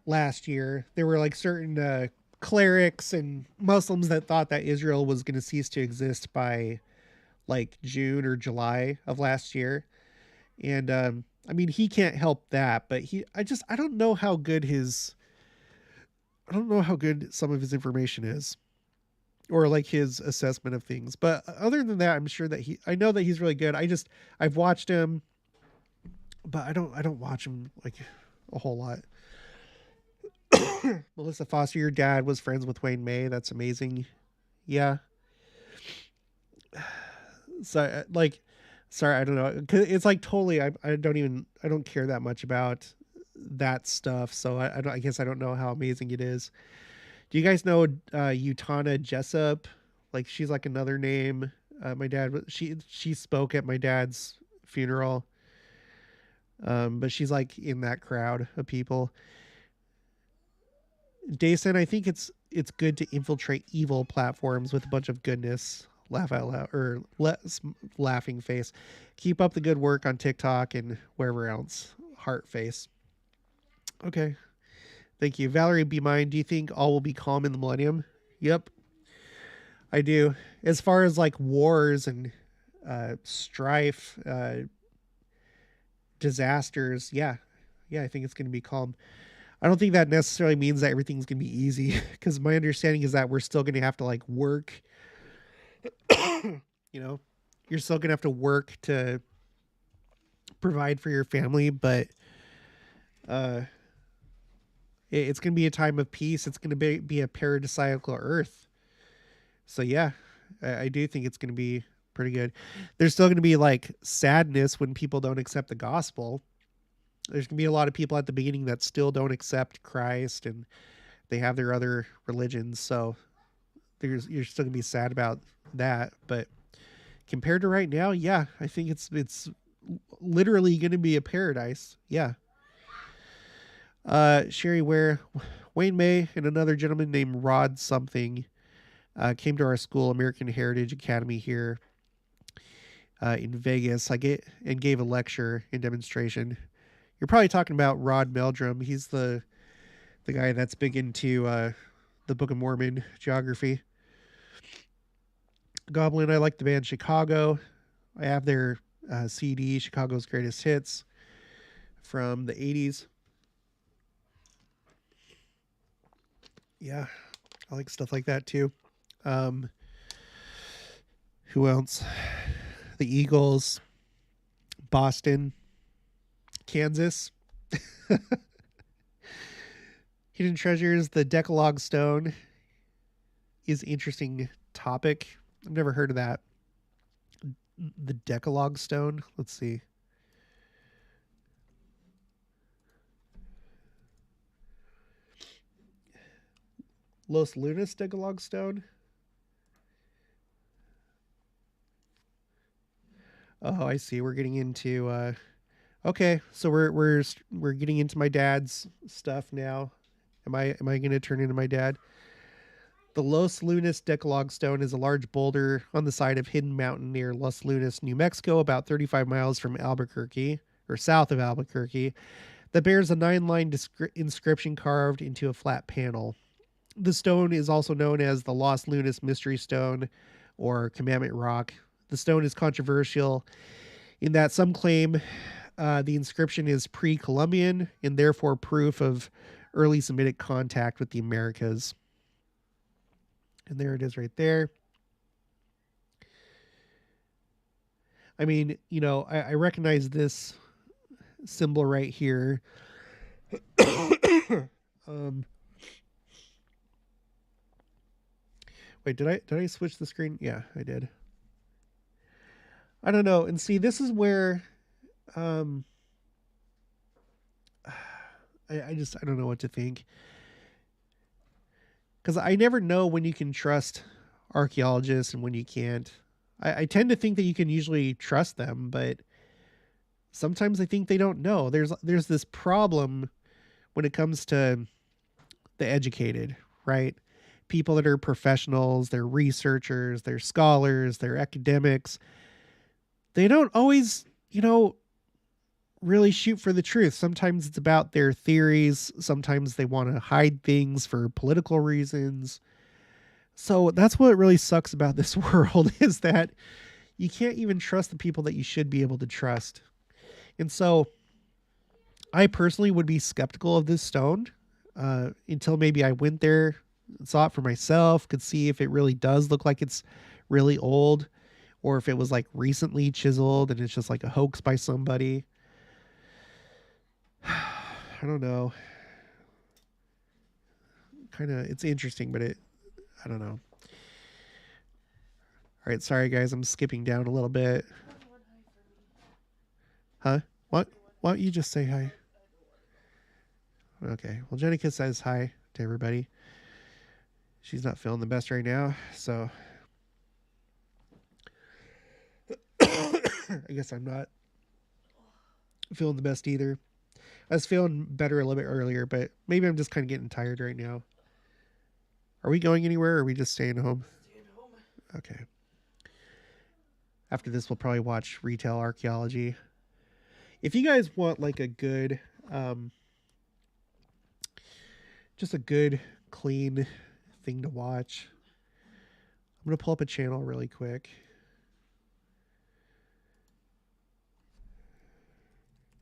last year. There were like certain clerics and Muslims that thought that Israel was going to cease to exist by like June or July of last year. And I mean, he can't help that, but I don't know how good I don't know how good some of his information is, or like his assessment of things. But other than that, I'm sure that I know that he's really good. I've watched him, but I don't watch him like a whole lot. Melissa Foster, your dad was friends with Wayne May. That's amazing. Yeah. So like, sorry, I don't know. 'Cause it's like totally, I don't care that much about that stuff. So I guess I don't know how amazing it is. Do you guys know Utana Jessup? Like she's like another name. My dad, she spoke at my dad's funeral. But she's like in that crowd of people. Dason, I think it's good to infiltrate evil platforms with a bunch of goodness. Laugh out loud, or laughing face. Keep up the good work on TikTok and wherever else. Heart face. Okay. Thank you. Valerie, be mine. Do you think all will be calm in the millennium? Yep, I do. As far as like wars and strife, disasters, yeah. Yeah, I think it's going to be calm. I don't think that necessarily means that everything's going to be easy, because my understanding is that we're still going to have to like work. You know, you're still going to have to work to provide for your family, but uh, it's going to be a time of peace. It's going to be a paradisiacal earth. So yeah, I do think it's going to be pretty good. There's still going to be like sadness when people don't accept the gospel. There's going to be a lot of people at the beginning that still don't accept Christ, and they have their other religions. So you're still going to be sad about that. But compared to right now, yeah, I think it's literally going to be a paradise. Yeah. Sherry Ware, Wayne May, and another gentleman named Rod something came to our school, American Heritage Academy here in Vegas. Gave a lecture and demonstration. You're probably talking about Rod Meldrum. He's the guy that's big into the Book of Mormon geography. Goblin, I like the band Chicago. I have their CD, Chicago's Greatest Hits, from the 80s. Yeah, I like stuff like that too. Who else? The Eagles, Boston, Kansas. Hidden Treasures, the Decalogue Stone is interesting topic. I've never heard of that. The Decalogue Stone. Let's see. Los Lunas Decalogue Stone. Oh, I see. We're getting into okay, so we're getting into my dad's stuff now. Am I going to turn into my dad? The Los Lunas Decalogue Stone is a large boulder on the side of Hidden Mountain near Los Lunas, New Mexico, about 35 miles from Albuquerque, or south of Albuquerque, that bears a 9-line inscription carved into a flat panel. The stone is also known as the Los Lunas Mystery Stone or Commandment Rock. The stone is controversial in that some claim the inscription is pre-Columbian and therefore proof of early Semitic contact with the Americas. And there it is right there. I mean, I recognize this symbol right here. Wait, did I switch the screen? Yeah, I did. I don't know. And see, this is where I don't know what to think. Because I never know when you can trust archaeologists and when you can't. I tend to think that you can usually trust them, but sometimes I think they don't know. There's this problem when it comes to the educated, right? People that are professionals, they're researchers, they're scholars, they're academics. They don't always, really shoot for the truth. Sometimes it's about their theories. Sometimes they want to hide things for political reasons. So that's what really sucks about this world, is that you can't even trust the people that you should be able to trust. And so I personally would be skeptical of this stone until maybe I went there, saw it for myself, could see if it really does look like it's really old, or if it was like recently chiseled and it's just like a hoax by somebody. I don't know. It's interesting, but I don't know. All right, sorry guys, I'm skipping down a little bit. Huh? What? Why don't you just say hi? Okay. Well, Jenica says hi to everybody. She's not feeling the best right now, so I guess I'm not feeling the best either. I was feeling better a little bit earlier, but maybe I'm just kind of getting tired right now. Are we going anywhere, or are we just staying home? Staying home. Okay. After this, we'll probably watch Retail Archaeology. If you guys want like a good, just a good, clean thing to watch, I'm going to pull up a channel really quick.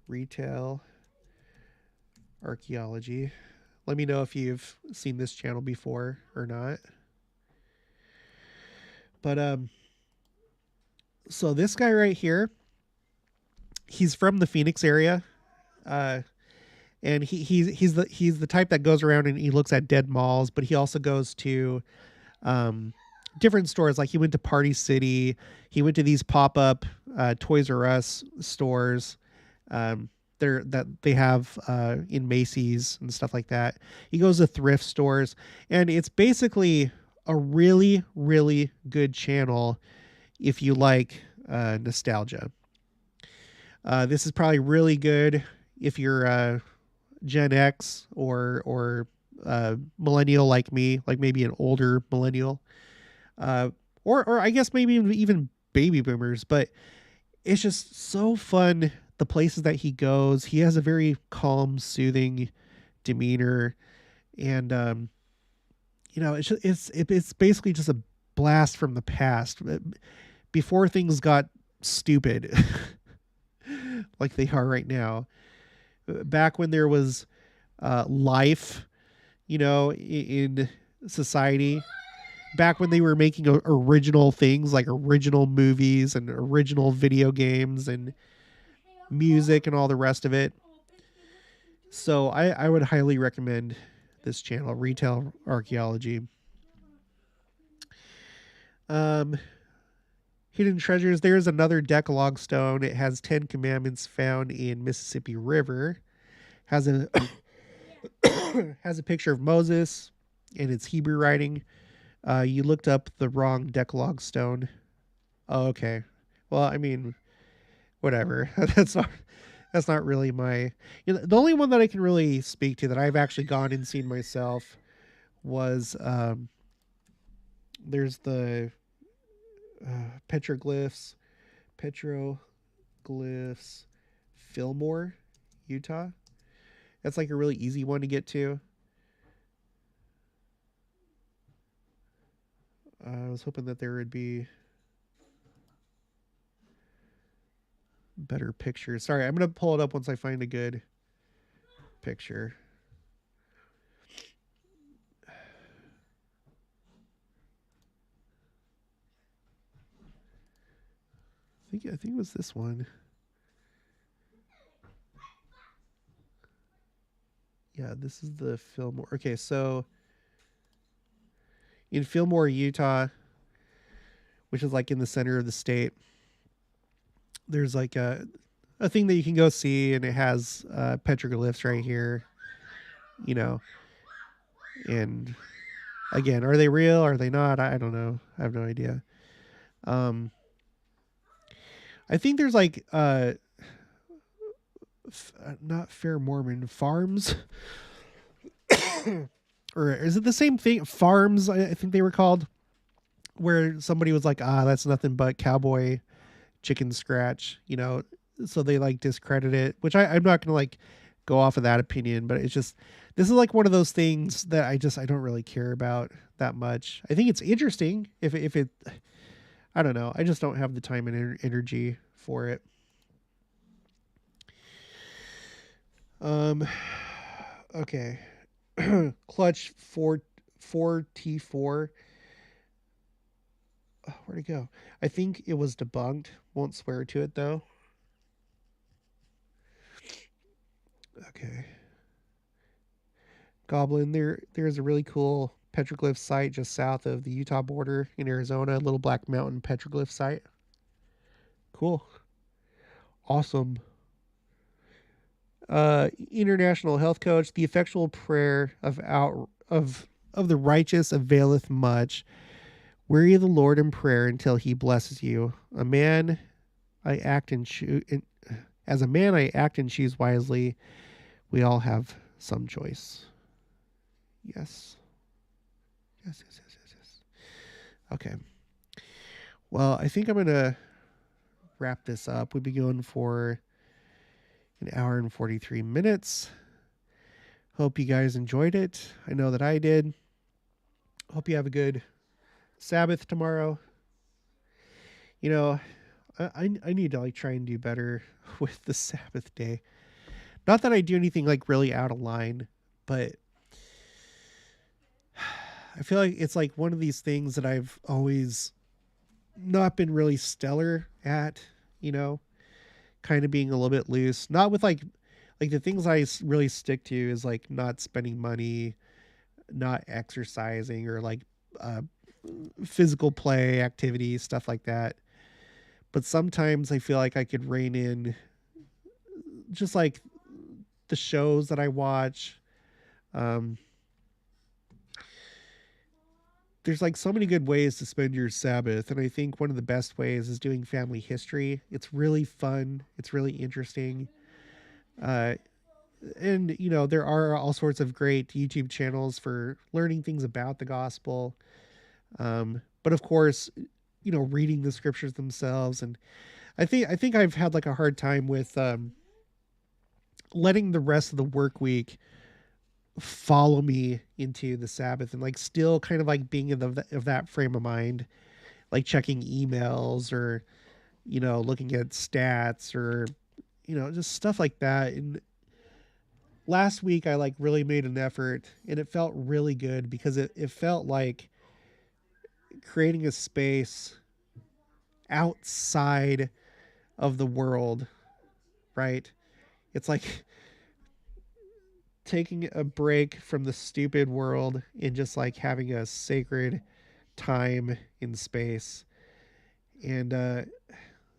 Retail Archaeology. Let me know if you've seen this channel before or not. But so this guy right here, he's from the Phoenix area, and he's the type that goes around and he looks at dead malls, but he also goes to different stores. Like he went to Party City, he went to these pop-up Toys R Us stores. That they have in Macy's and stuff like that. He goes to thrift stores, and it's basically a really, really good channel if you like nostalgia. This is probably really good if you're Gen X or millennial like me, like maybe an older millennial. or I guess maybe even baby boomers, but it's just so fun. The places that he goes, he has a very calm, soothing demeanor, and it's basically just a blast from the past before things got stupid like they are right now. Back when there was life, in society, back when they were making original things like original movies and original video games and music and all the rest of it. So I would highly recommend this channel, Retail Archaeology. Hidden treasures. There's another Decalogue stone. It has 10 commandments found in Mississippi River. Has a has a picture of Moses and it's Hebrew writing. You looked up the wrong Decalogue stone. Oh, okay. Well, I mean, whatever. That's not really my. The only one that I can really speak to that I've actually gone and seen myself was there's the petroglyphs, Fillmore, Utah. That's like a really easy one to get to. I was hoping that there would be better pictures. Sorry, I'm going to pull it up once I find a good picture. I think it was this one. Yeah, this is the Fillmore. Okay, so in Fillmore, Utah, which is like in the center of the state, there's like a thing that you can go see, and it has petroglyphs right here, and again, are they real? Are they not? I don't know. I have no idea. I think there's like not Fair Mormon farms, or is it the same thing? Farms, I think they were called, where somebody was like, that's nothing but cowboy chicken scratch, so they like discredit it, which I'm not gonna like go off of that opinion, but it's just, this is like one of those things that I don't really care about that much. I think it's interesting if it I don't know. I just don't have the time and energy for it. Okay. Clutch 4T4. Oh, where'd it go? I think it was debunked. Won't swear to it though. Okay. Goblin, there's a really cool petroglyph site just south of the Utah border in Arizona, a little Black Mountain petroglyph site. Cool. Awesome. International health coach, the effectual prayer of the righteous availeth much. Weary the Lord in prayer until he blesses you. As a man, I act and choose wisely. We all have some choice. Yes. Yes. Okay. Well, I think I'm going to wrap this up. We'll be going for an hour and 43 minutes. Hope you guys enjoyed it. I know that I did. Hope you have a good Sabbath tomorrow. I need to like try and do better with the Sabbath day. Not that I do anything like really out of line, but I feel like it's like one of these things that I've always not been really stellar at, kind of being a little bit loose. Not with like the things I really stick to is like not spending money, not exercising, or like physical play activities, stuff like that. But sometimes I feel like I could rein in just like the shows that I watch. There's like so many good ways to spend your Sabbath. And I think one of the best ways is doing family history. It's really fun. It's really interesting. And there are all sorts of great YouTube channels for learning things about the gospel. but of course, reading the scriptures themselves. And I think I've had like a hard time with letting the rest of the work week follow me into the Sabbath, and like still kind of like being of that frame of mind, like checking emails or looking at stats or just stuff like that. And last week I like really made an effort, and it felt really good because it felt like creating a space outside of the world, right? It's like taking a break from the stupid world and just like having a sacred time in space. And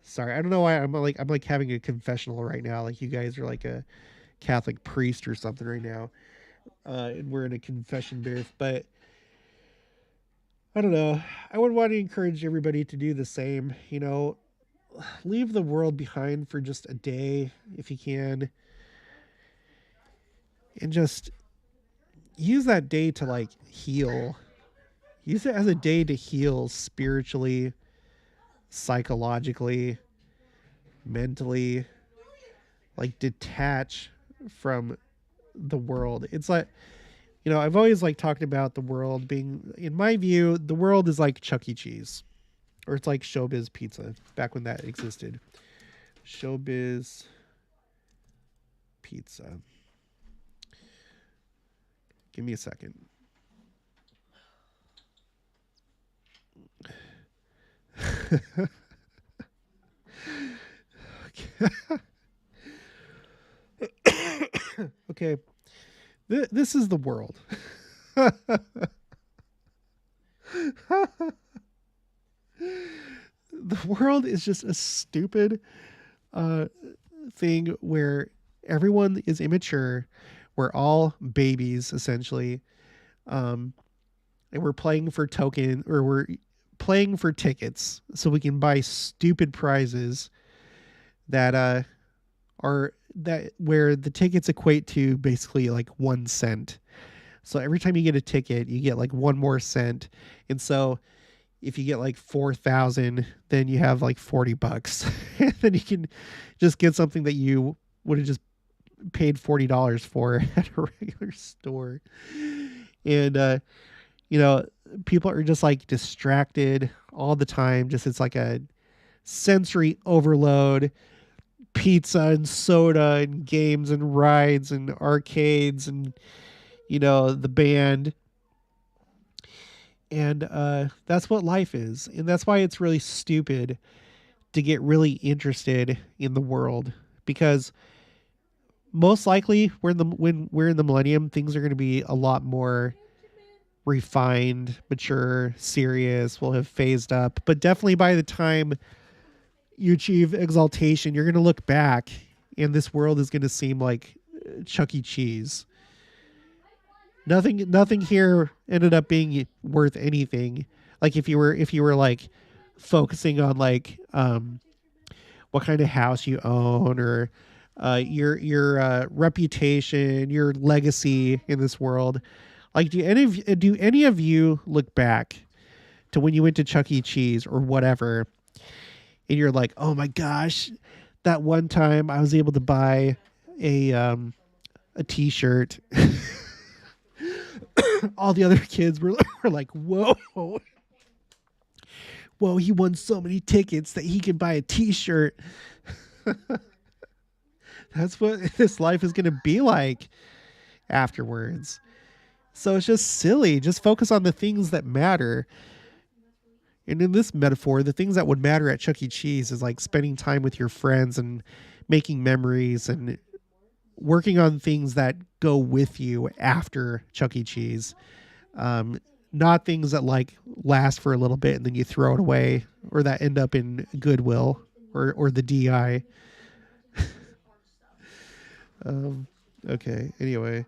sorry, I don't know why I'm like having a confessional right now. Like you guys are like a Catholic priest or something right now. And we're in a confession booth, but I don't know. I would want to encourage everybody to do the same. Leave the world behind for just a day if you can, and just use that day to like heal. Use it as a day to heal spiritually, psychologically, mentally, like detach from the world. It's like, I've always like talked about the world being, in my view, the world is like Chuck E. Cheese, or it's like Showbiz Pizza back when that existed. Showbiz Pizza. Give me a second. Okay. This is the world. The world is just a stupid thing where everyone is immature. We're all babies, essentially. And we're playing for token, or we're playing for tickets so we can buy stupid prizes that are that where the tickets equate to basically like 1 cent. So every time you get a ticket, you get like 1 more cent. And so if you get like 4,000, then you have like $40. And then you can just get something that you would have just paid $40 for at a regular store. And people are just like distracted all the time. Just it's like a sensory overload. Pizza and soda and games and rides and arcades and the band. And that's what life is. And that's why it's really stupid to get really interested in the world, because most likely when we're in the millennium, things are going to be a lot more refined, mature, serious. We'll have phased up, but definitely by the time you achieve exaltation, you're going to look back and this world is going to seem like Chuck E. Cheese. Nothing here ended up being worth anything. Like if you were like focusing on like what kind of house you own, or your reputation, your legacy in this world. Like do any of you look back to when you went to Chuck E. Cheese or whatever, and you're like, oh my gosh, that one time I was able to buy a t-shirt. All the other kids were like, whoa, he won so many tickets that he can buy a t-shirt. That's what this life is going to be like afterwards. So it's just silly. Just focus on the things that matter. And in this metaphor, the things that would matter at Chuck E. Cheese is like spending time with your friends and making memories and working on things that go with you after Chuck E. Cheese. Not things that like last for a little bit and then you throw it away, or that end up in Goodwill or the DI. Okay. Anyway.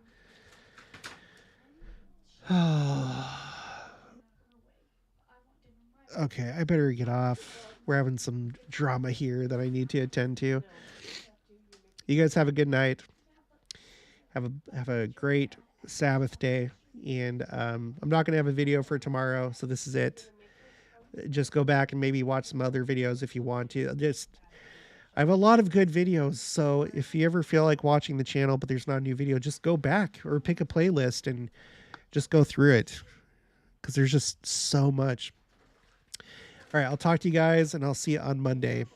Okay, I better get off. We're having some drama here that I need to attend to. You guys have a good night. Have a great Sabbath day. And I'm not going to have a video for tomorrow, so this is it. just go back and maybe watch some other videos if you want to. I have a lot of good videos, so if you ever feel like watching the channel but there's not a new video, just go back or pick a playlist and just go through it, because there's just so much. All right, I'll talk to you guys, and I'll see you on Monday.